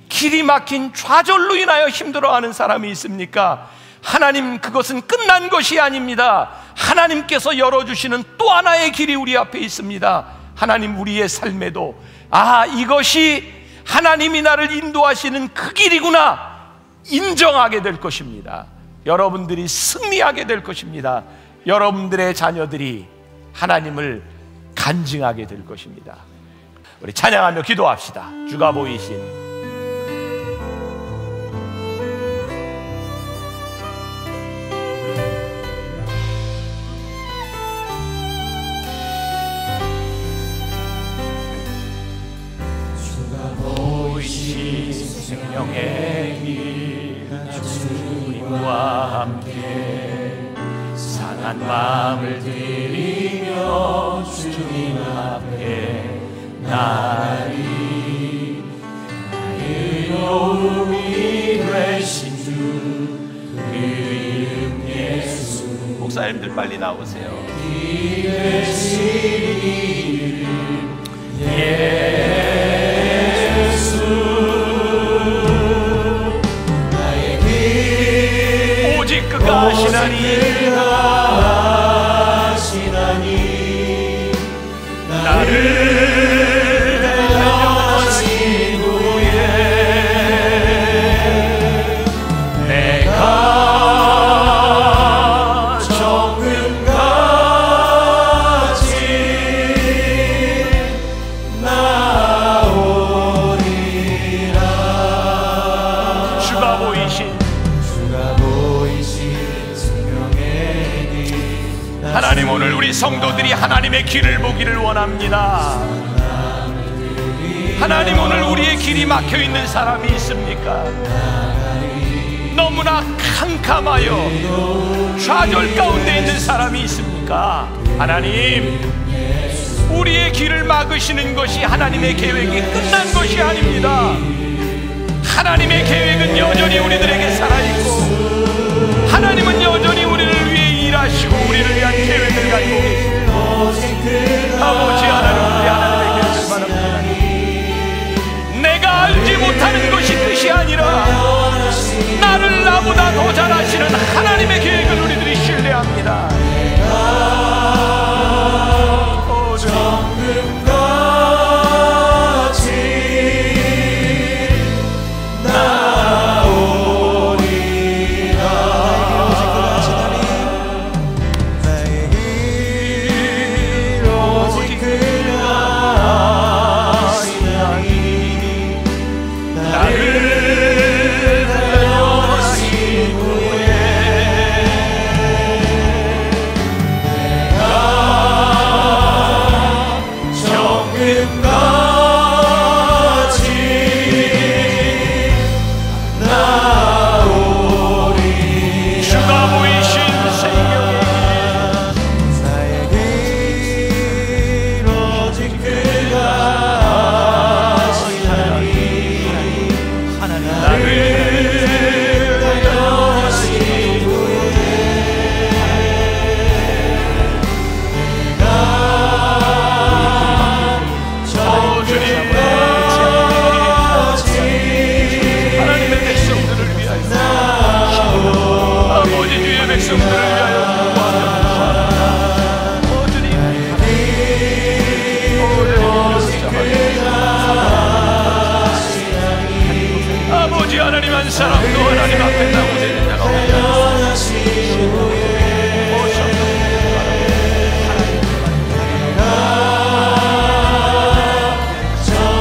[SPEAKER 3] 길이 막힌 좌절로 인하여 힘들어하는 사람이 있습니까? 하나님, 그것은 끝난 것이 아닙니다. 하나님께서 열어주시는 또 하나의 길이 우리 앞에 있습니다. 하나님, 우리의 삶에도 이것이 하나님이 나를 인도하시는 그 길이구나 인정하게 될 것입니다. 여러분들이 승리하게 될 것입니다. 여러분들의 자녀들이 하나님을 간증하게 될 것입니다. 우리 찬양하며 기도합시다. 주가 보이신 생명의 길, 주님과 함께 상한 마음을 드리며 주님 앞에 나리 의로움이 되신 주, 그 이름 예수. 목사님들 빨리 나오세요. 이 되신 이름 예수, 그가 하시나니 나를 데려가신 후에 내가 정금같이 나오리라. 주가 보이신 하나님, 오늘 우리 성도들이 하나님의 길을 보기를 원합니다. 하나님, 오늘 우리의 길이 막혀있는 사람이 있습니까? 너무나 캄캄하여 좌절 가운데 있는 사람이 있습니까? 하나님, 우리의 길을 막으시는 것이 하나님의 계획이 끝난 것이 아닙니다. 하나님의 계획은 여전히 우리들에게 살아있고, 하나님은 여전히 우리를 위해 일하시고 우리를 위한 계획을 가지고 계십니다. 아버지 하나님, 우리 하나님의 계획을 바랍니다. 내가 알지 못하는 것이 뜻이 아니라 나를 나보다 더 잘 아시는 하나님의 계획을 우리들이 신뢰합니다.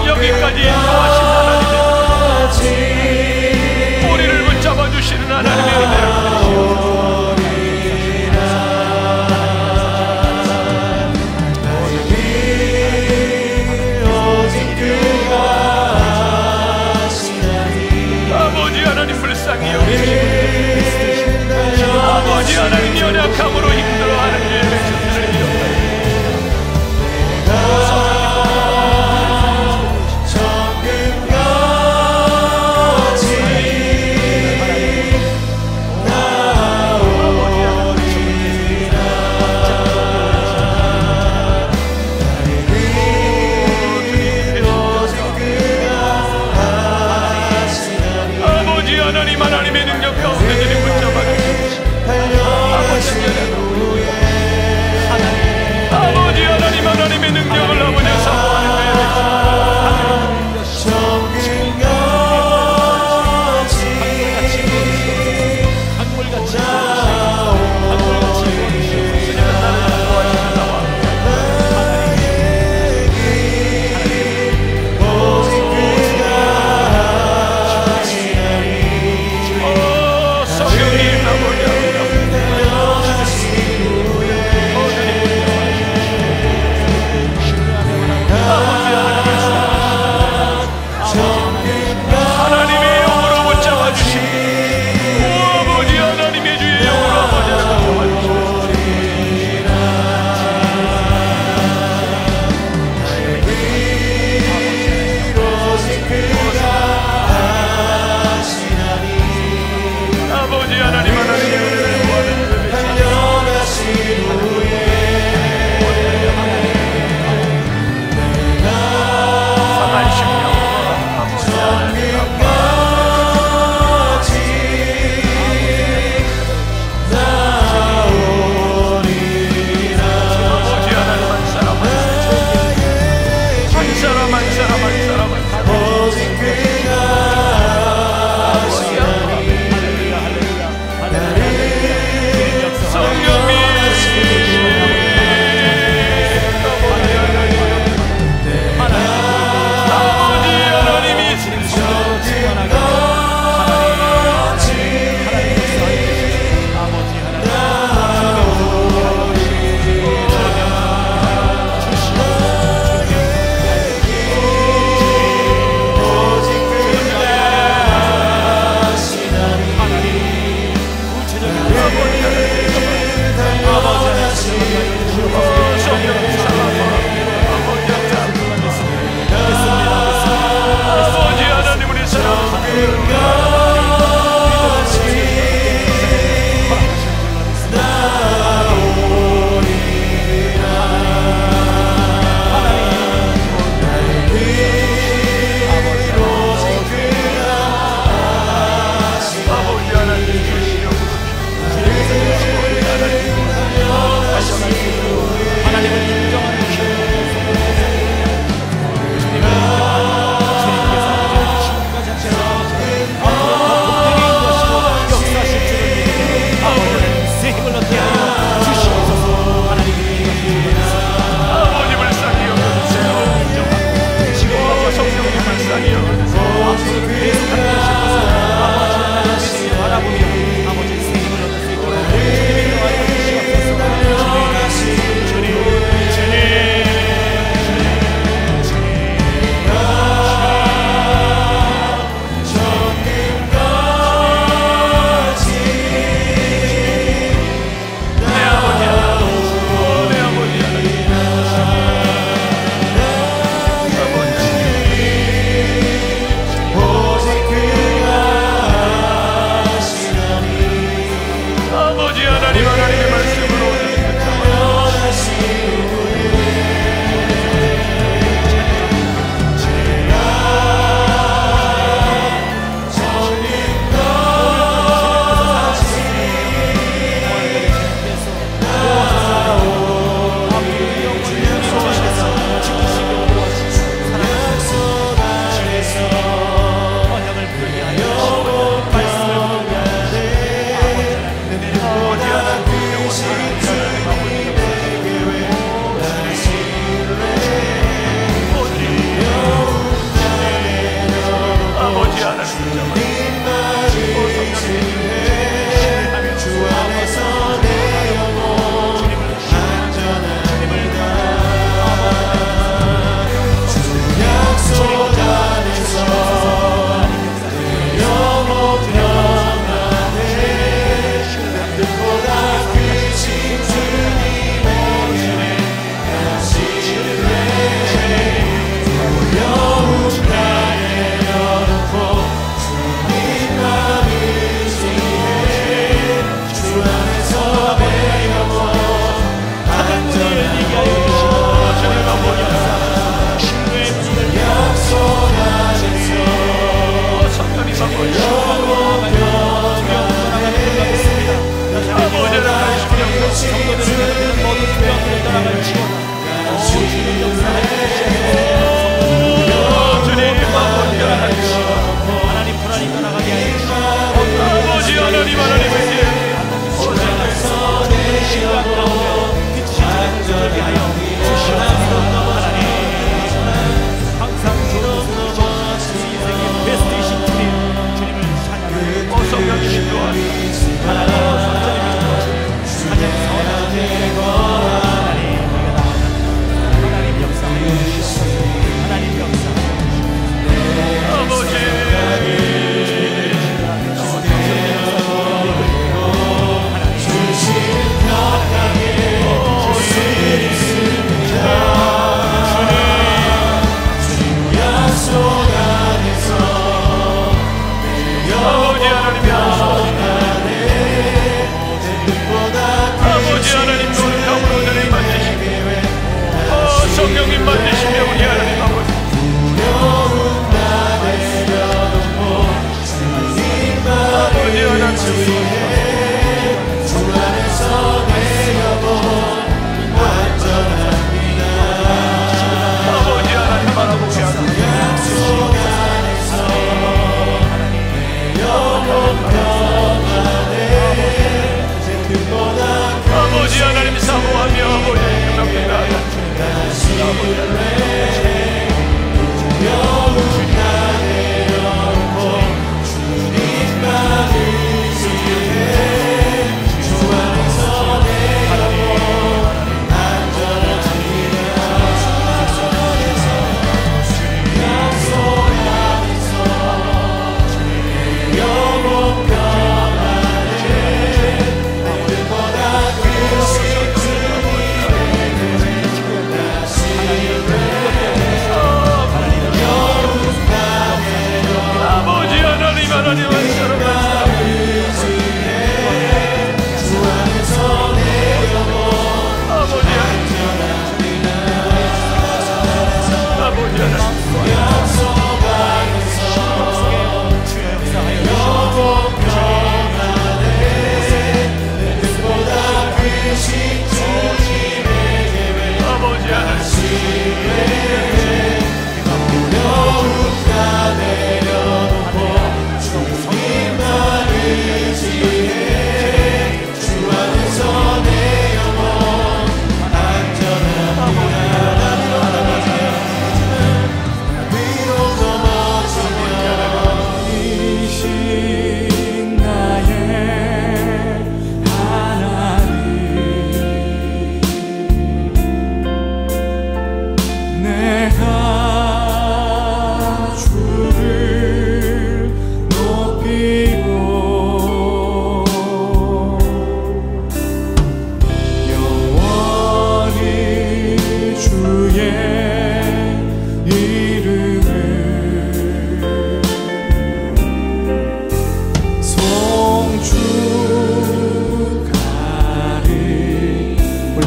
[SPEAKER 3] 여기까지 인도하신 하나님, 우리를 붙잡아 주시는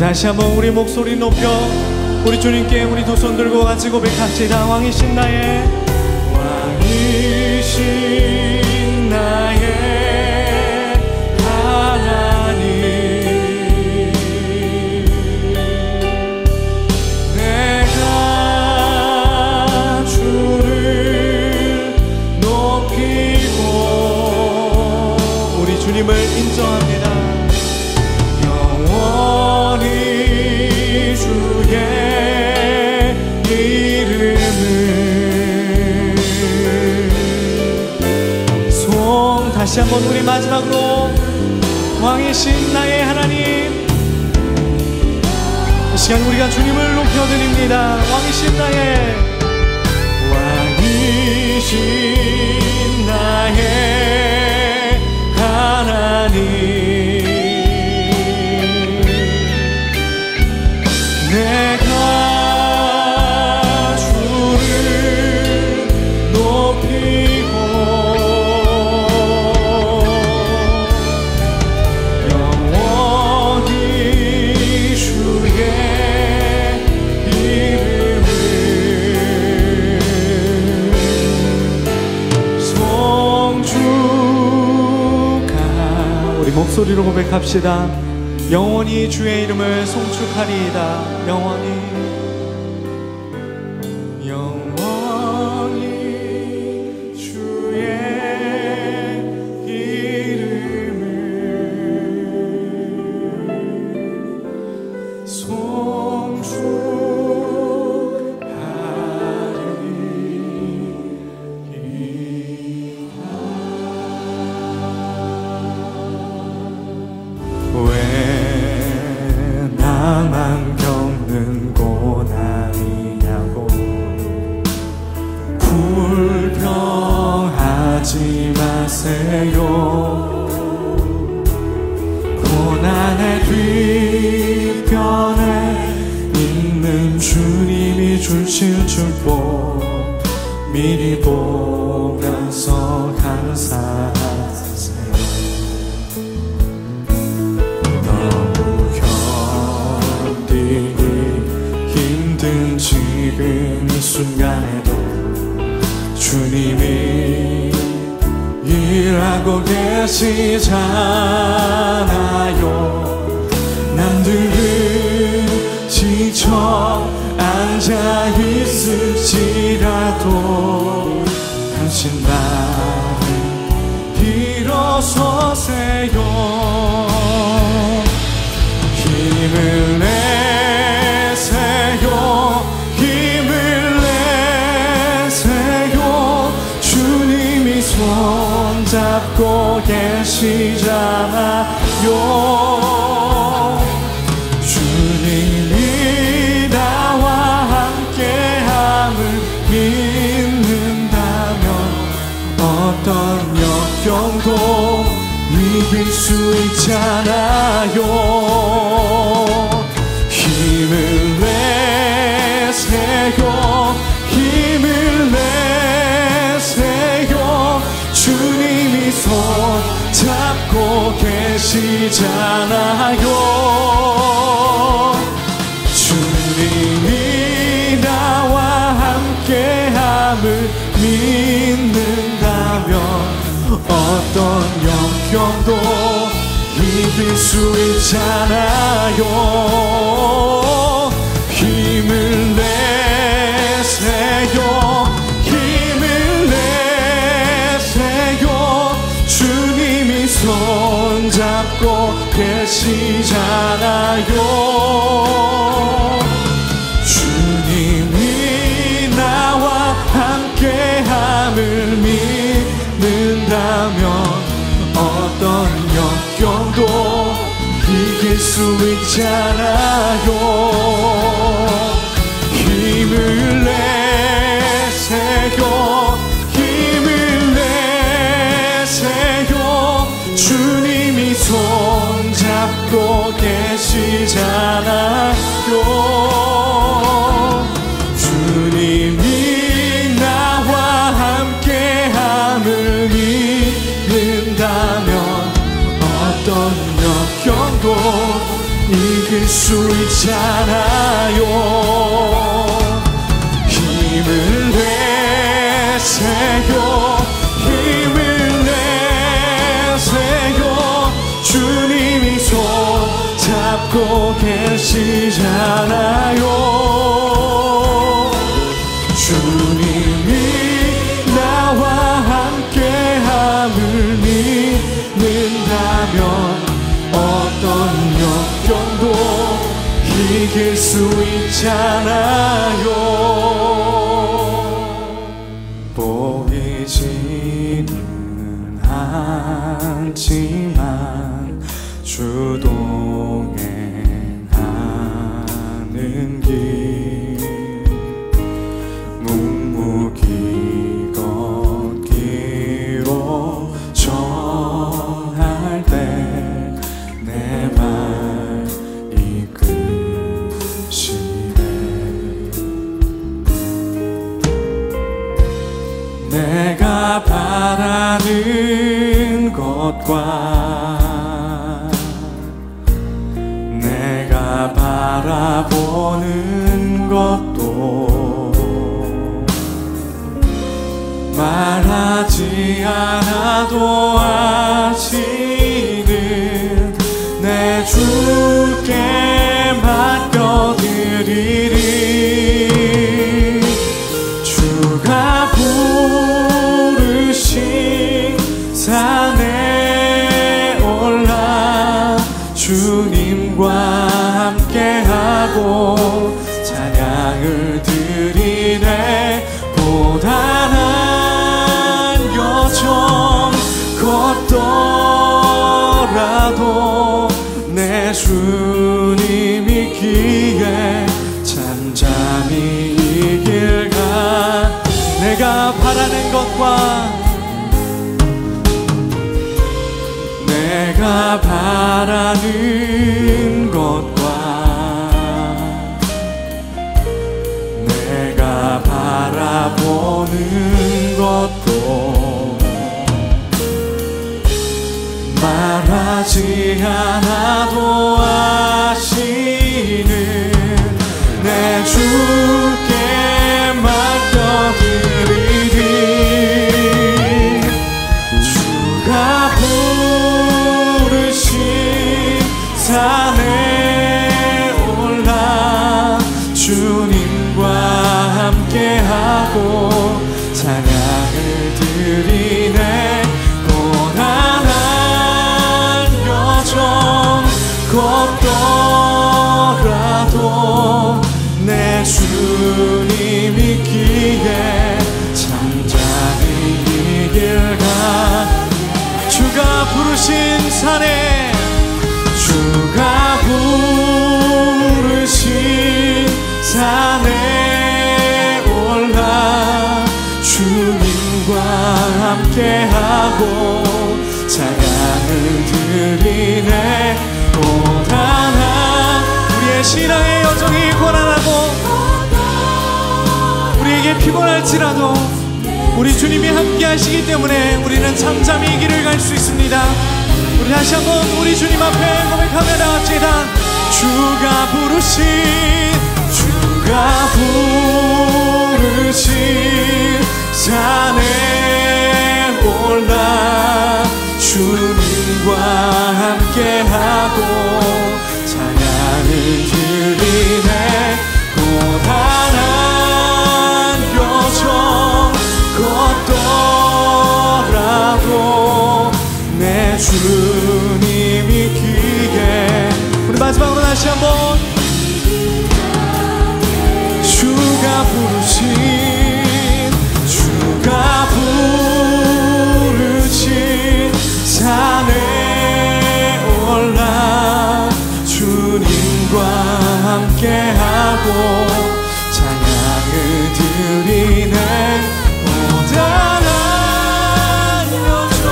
[SPEAKER 1] 다시 한번 우리 목소리 높여 우리 주님께 우리 두 손 들고 같이 고백합시다. 왕이신 나의 하나님, 내가 주를 높이고 우리 주님을 인정합니다. 영원히 주의 이름을 다시 한번 우리 마지막으로 왕이신 나의 하나님, 이 시간 우리가 주님을 높여드립니다. 왕이신 나의 하나님, 내가 주를 높이고 영원히 주의 이름을 송축하 우리 목소리로 고백합시다. 영원히 주의 이름을 송축하리이다. 영원히 주의 이름을 송축하리이다. 왜 나만 겪는 고난이냐고 불평하지 마세요. 고난의 뒤편에 있는 주님이 주실 축복 미리 보면서 감사하세요. 힘든 지금 이 순간에도 주님이 일하고 계시잖아요. 남들은 지쳐 앉아 있을지라도 당신 나를 일어서세요. 힘을 내세요. 힘을 내세요. 주님이 손잡고 계시잖아요. 주님이 나와 함께함을 믿는다면 어떤 역경도 이길 수 있잖아요. 힘을 내세요. 힘을 내세요. 주님이 손잡고 계시잖아요. 주님이 나와 함께함을 믿는다면 어떤 역경도 이길 수 있잖아요. 힘을 내세요. 힘을 내세요. 주님이 손잡고 계시잖아요. 주님이 나와 함께함을 믿는다면 어떤 역경도 이길 수 있잖아요. 힘을 내세요. 힘을 내세요. 주님이 손잡고 계시잖아요. 주님이 나와 함께함을 믿는다면 어떤 역경도 이길 수 있잖아요. 힘을 내세요, 힘을 내세요. 주님이 손 잡고 계시잖아요. 주님이 나와 함께함을 믿는다면 어떤 역경도 이길 수 있잖아요. 보이지는 않지만 주 동행하는 길, 묵묵히 걷기로 정할 때 내 말 이끄시네. 내가 바라는 것과 내가 바라보는 것도 말하지 않아도 아시는 내 주께 맡겨드리리. 주가 부르신 산에 올라 주님과 함께하고 찬양을 드리네. 고단한 여정 걷더라도 내 주님이 기에 잠잠히 이 길 가. 내가 바라는 것과 내가 바라는 것과 내가 바라보는 것도 말하지 않아도 아시는 내 주께 맡겨드리리. 주가 부르신 산에 올라 주님과 함께하고 찬양을 드리네. 고단한 여정 걷더라도 내 주님이 기에 잠잠히 이 길 가. 주가 부르신 산에 주가 부르신 산에 올라 주님과 함께하고 찬양을 드리네. 고단한 우리의 신앙의 여정이 고난하고 우리에게 피곤할지라도 우리 주님이 함께 하시기 때문에 우리는 잠잠히 이 길을 갈 수 있습니다. 우리 다시 한번 우리 주님 앞에 고백하며 나갑시다. 주가 부르신 산에 올라 주님과 함께하고 찬양을 드리네. 고단한 여정 걷더라도 내 주님이 기에. 우리 마지막으로 다시 한번 주가 부르신 산에 올라 주님과 함께하고 찬양을 드리네. 고단한 여정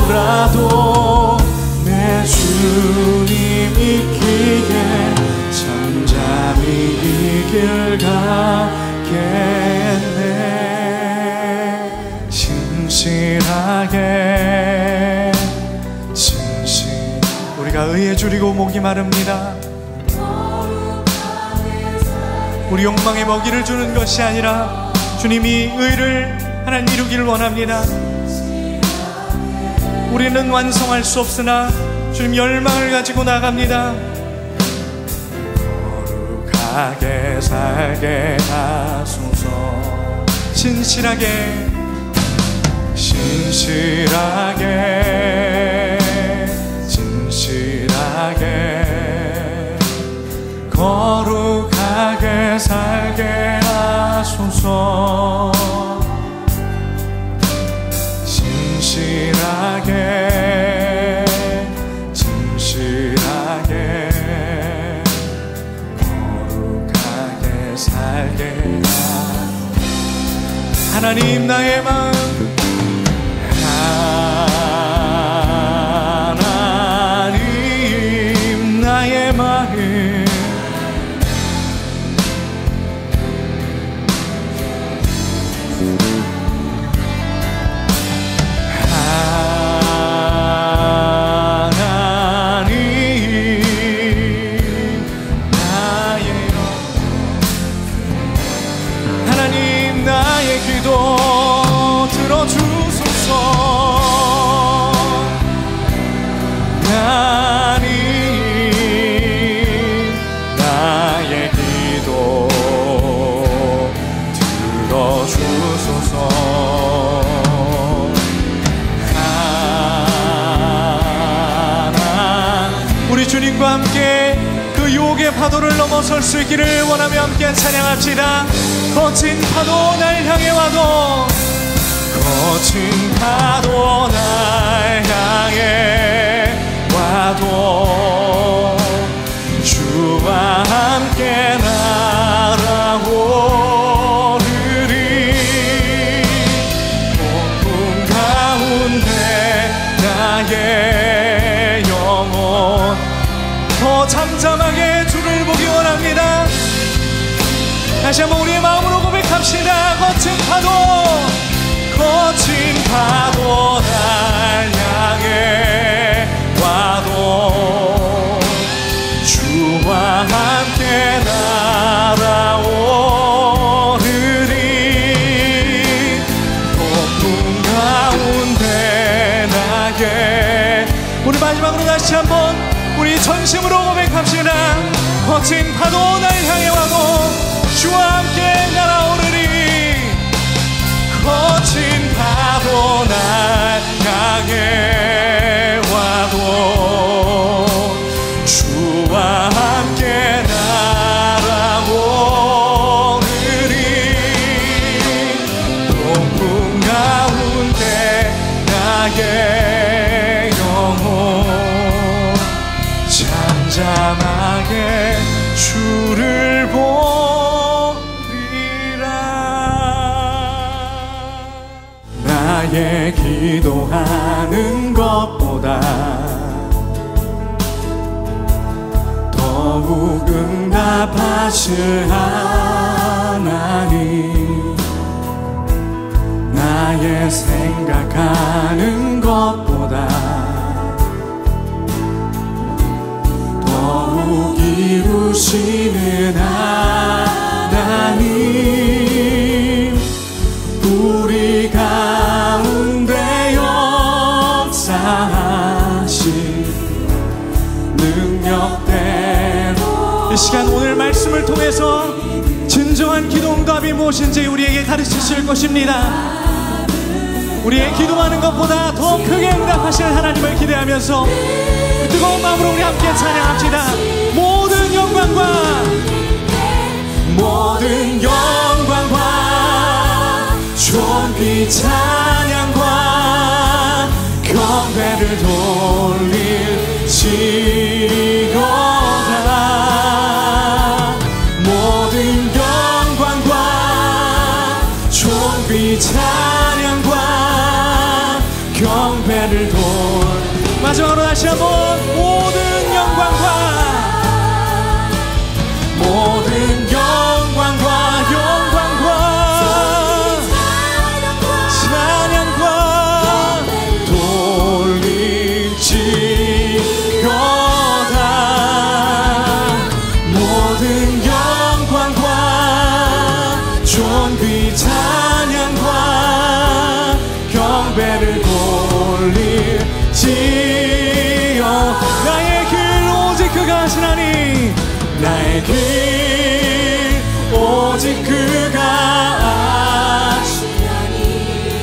[SPEAKER 1] 걷더라도 내 주님이 기에 잠잠히 내가 의에 줄이고 목이 마릅니다. 우리 욕망의 먹이를 주는 것이 아니라 주님이 의를 하나님 이루기를 원합니다. 우리는 완성할 수 없으나 주님 열망을 가지고 나갑니다. 거룩하게 살게 하소서. 신실하게 거룩하게 살게 하소서. 진실하게 거룩하게 살게 하나님 나의 마음 하나님 나의 마음 하나님 나의 기도 들어주소서. 하나님 나의 기도 들어주소서. 우리 주님과 함께 그 유혹의 파도를 넘어설 수 있기를 원하며 함께 찬양합시다. 거친 파도 날 향해 와도 거친 파도 날 향해 와도 주와 함께 날아오르리. 폭풍 가운데 나의 영혼 더 잠잠하게 주를 보기 원합니다. 다시 한번 우리의 마음으로 고백합시다. 거친 파도 날 향해 와도 주와 함께 날아오르리. 폭풍 가운데 나의 우리 마지막으로 다시 한번 우리 전심으로 고백합시다. 거친 파도 날 향해 와도 주와 함께 날아오르리. 거친 파도 날 향해 와도 주와 함께 날아오르리. 폭풍 가운데 나의 영혼 잠잠하게 주를 보리라. 나의 기도하는 것보다 더욱 응답하실 하나님, 나의 생각하는 것보다 더욱 이루시는 하나님, 우리 가운데 역사하신 능력대로 이 시간 오늘 말씀을 통해서 진정한 기도 응답이 무엇인지 우리에게 가르치실 것입니다. 우리의 기도하는 것보다 더 크게 응답하실 하나님을 기대하면서 뜨거운 마음으로 우리 함께 찬양합시다. 모든 영광과 존귀 찬양과 경배를 돌릴지어다. 모든 영광과 존귀 찬양과 경배를 마지막으로 다시 한번 모든 영광과 찬양과 돌릴지어다. 하시나니 나의 길 오직 그가 아시나니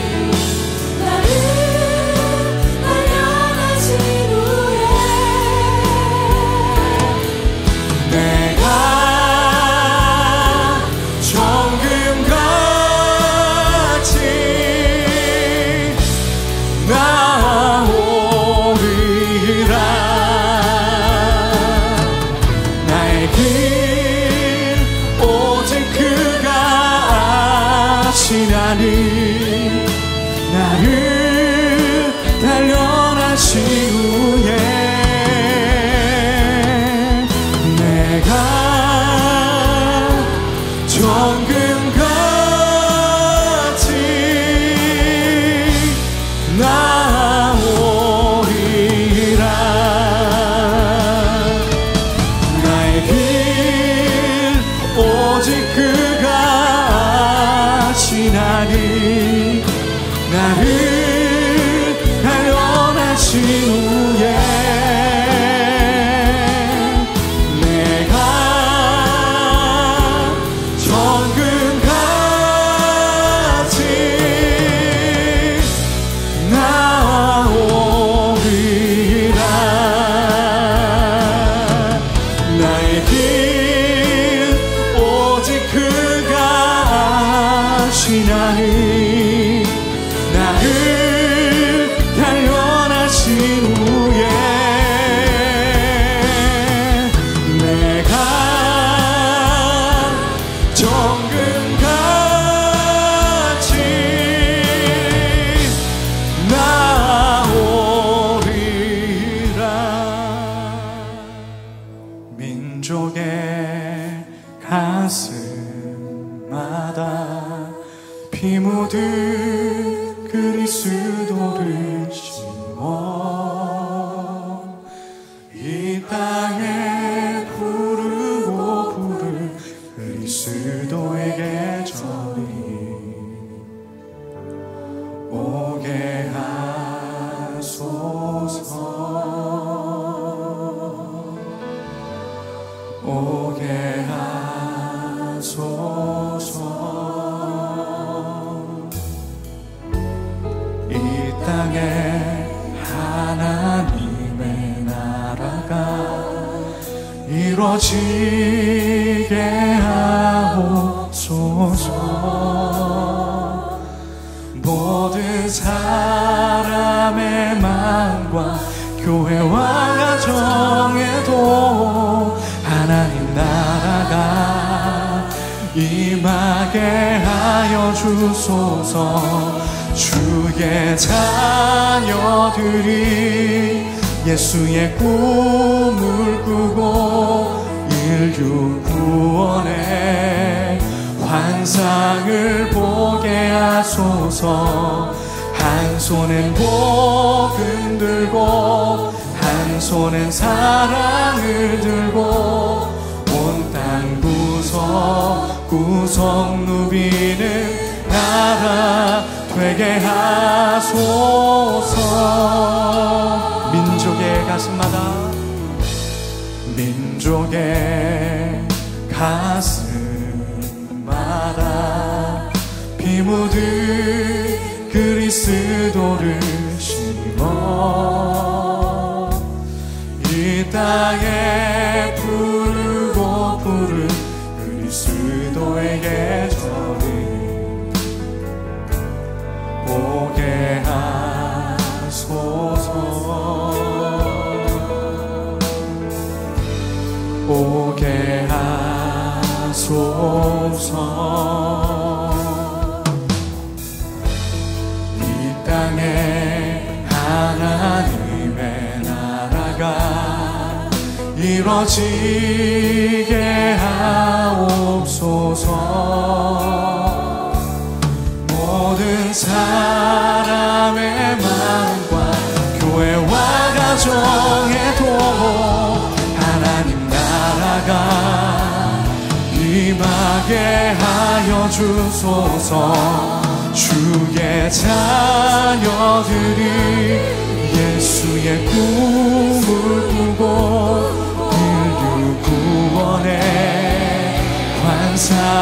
[SPEAKER 2] 나를 단련하신 후에
[SPEAKER 1] 내가 정금같이 나오리라. 나의 길 오직 그가 아시나니 나를 단련하신 후에 내가 정금같이 나오리라. 나의 길 오직 그가 아시나니 나를 단련하신 후에 내가 정금같이 나오리라. 나의 길 오직 그가 아시나니 나를 단련하신 후에 내가 정금같이 나오리라. 민족의 가슴마다 피 묻은 그리스도를 심어 이 땅에 부르고 부를 그리스도에게 저리 오게 하소서. 오게 하소서. 이 땅에 하나님의 나라가 이루어지게 하옵소서. 모든 사람의 마음과 교회와 가정에도 하나님 나라가 임하게 하여 주소서. 주의 자녀들이 예수의 꿈을 꾸고 인류 구원의 환상을 보게 하소서. 한 손엔 복음 들고 한 손엔 사랑을 들고 온 땅 구석구석 누비는 나라 되게 하소서. 민족의 가슴마다 민족의 가슴마다 피 묻은 그리스도를 심어 이 땅에 부르고 부른 그리스도에게 저리 오게 하소서. 오게 하소서. 이 땅에 하나님의 나라가 이루어지게 하옵소서. 모든 사람의 마음과 교회와 가정에도 하나님 나라가 임하게 하여 주소서. 주의 자녀들이 예수의 꿈을 꾸고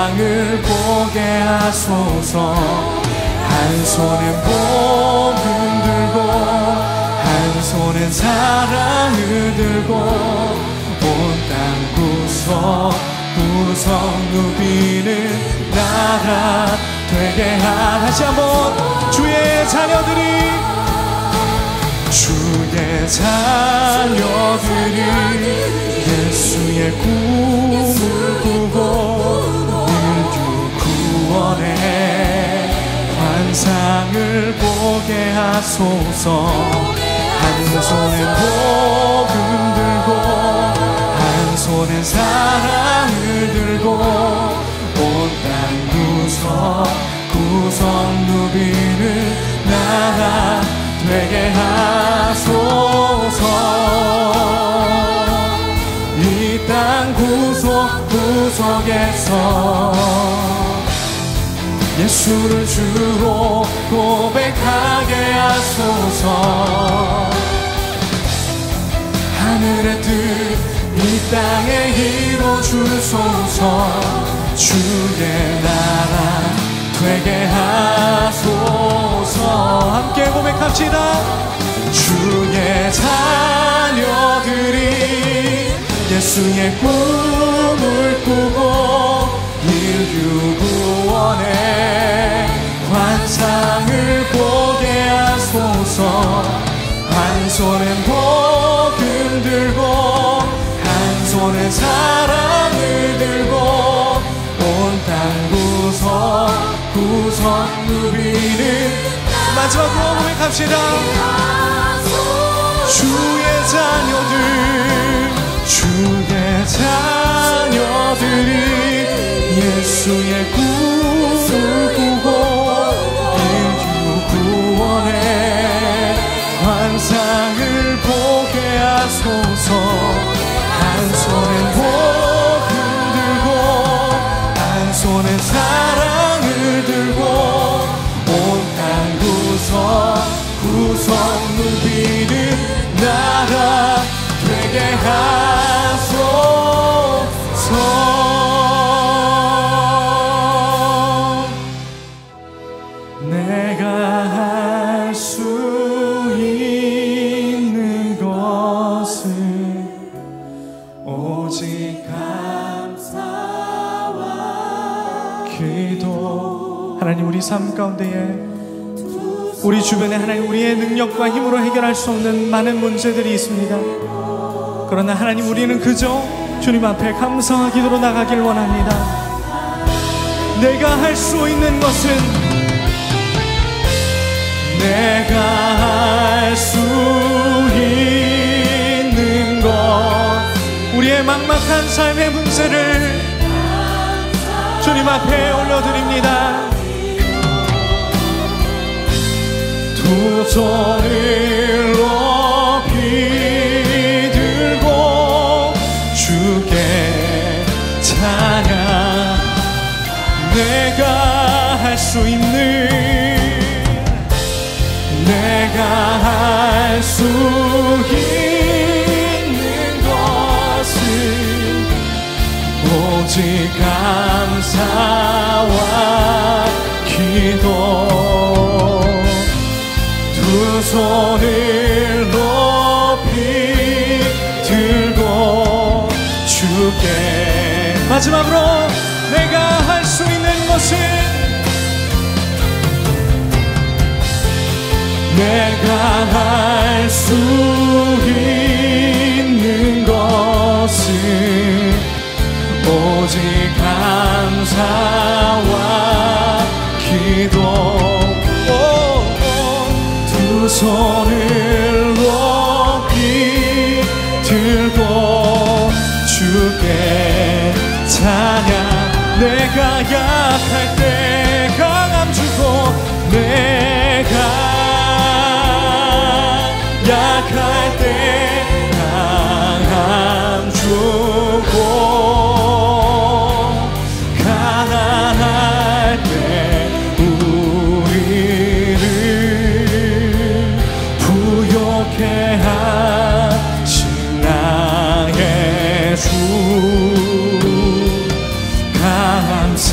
[SPEAKER 1] 환상을 보게 하소서. 한 손엔 복음 들고 한 손엔 사랑을 들고 온 땅 구석구석 누비는 나라 되게 하라. 다시 한번 주의 자녀들이 예수의 꿈을 꾸고 인류 구원의 환상을 보게 하소서. 한 손엔 복음 들고 한 손엔 사랑을 들고 온 땅 구석구석 누비는 나라 되게 하소서. 이 땅 구석구석에서 예수를 주로 고백하게 하소서. 하늘의 뜻 이 땅에 이루어주소서. 주의 나라 되게 하소서. 함께 고백합시다. 주의 자녀들이 예수의 꿈을 꾸고 인류 구원의 환상을 보게 하소서. 한 손엔 복음 들고 한 손엔 사랑을 들고 온 땅 구석구석 누비는 마지막으로 고백합시다. 주의 자녀들이 예수의 꿈을 꾸고 인류 구원의 환상을 보게 하소서. 한 손엔 복음 들고 한 손엔 사랑을 들고 온 땅 구석구석 누비는 나라 되게 하소서. 내가 할 수 있는 것은 오직 감사와 기도. 하나님, 우리 삶 가운데에 우리 주변에 하나님 우리의 능력과 힘으로 해결할 수 없는 많은 문제들이 있습니다. 그러나 하나님, 우리는 그저 주님 앞에 감사와 기도로 나가길 원합니다. 내가 할 수 있는 것은 내가 할 수 있는 것, 우리의 막막한 삶의 문제를 주님 앞에 올려드립니다. 두 손을 높이 들고 주께 찬양. 내가 할 수 있는 내가 할 수 있는 것은 오직 감사와 기도. 두 손을 높이 들고 주께. 마지막으로 내가 할 수 있는 것은 내가 할 수 있는 것은 오직 감사와 기도. 두 손을 높이 들고 주께 찬양. 내가 약할 때 강함 주고 내가 약할 때 강함 주고 가난할 때 우리를 부욕해 하신 나의 주 감사.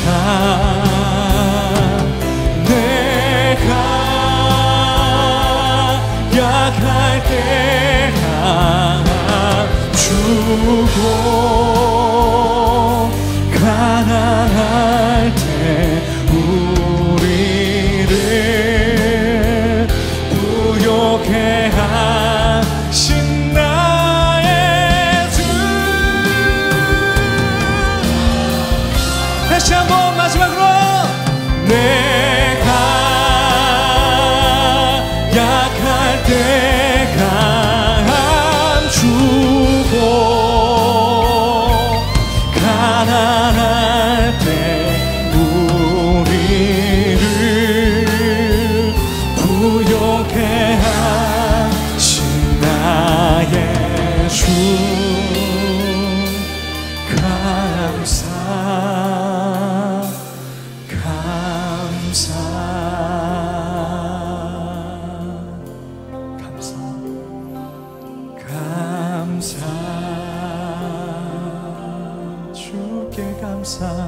[SPEAKER 1] 주께 감사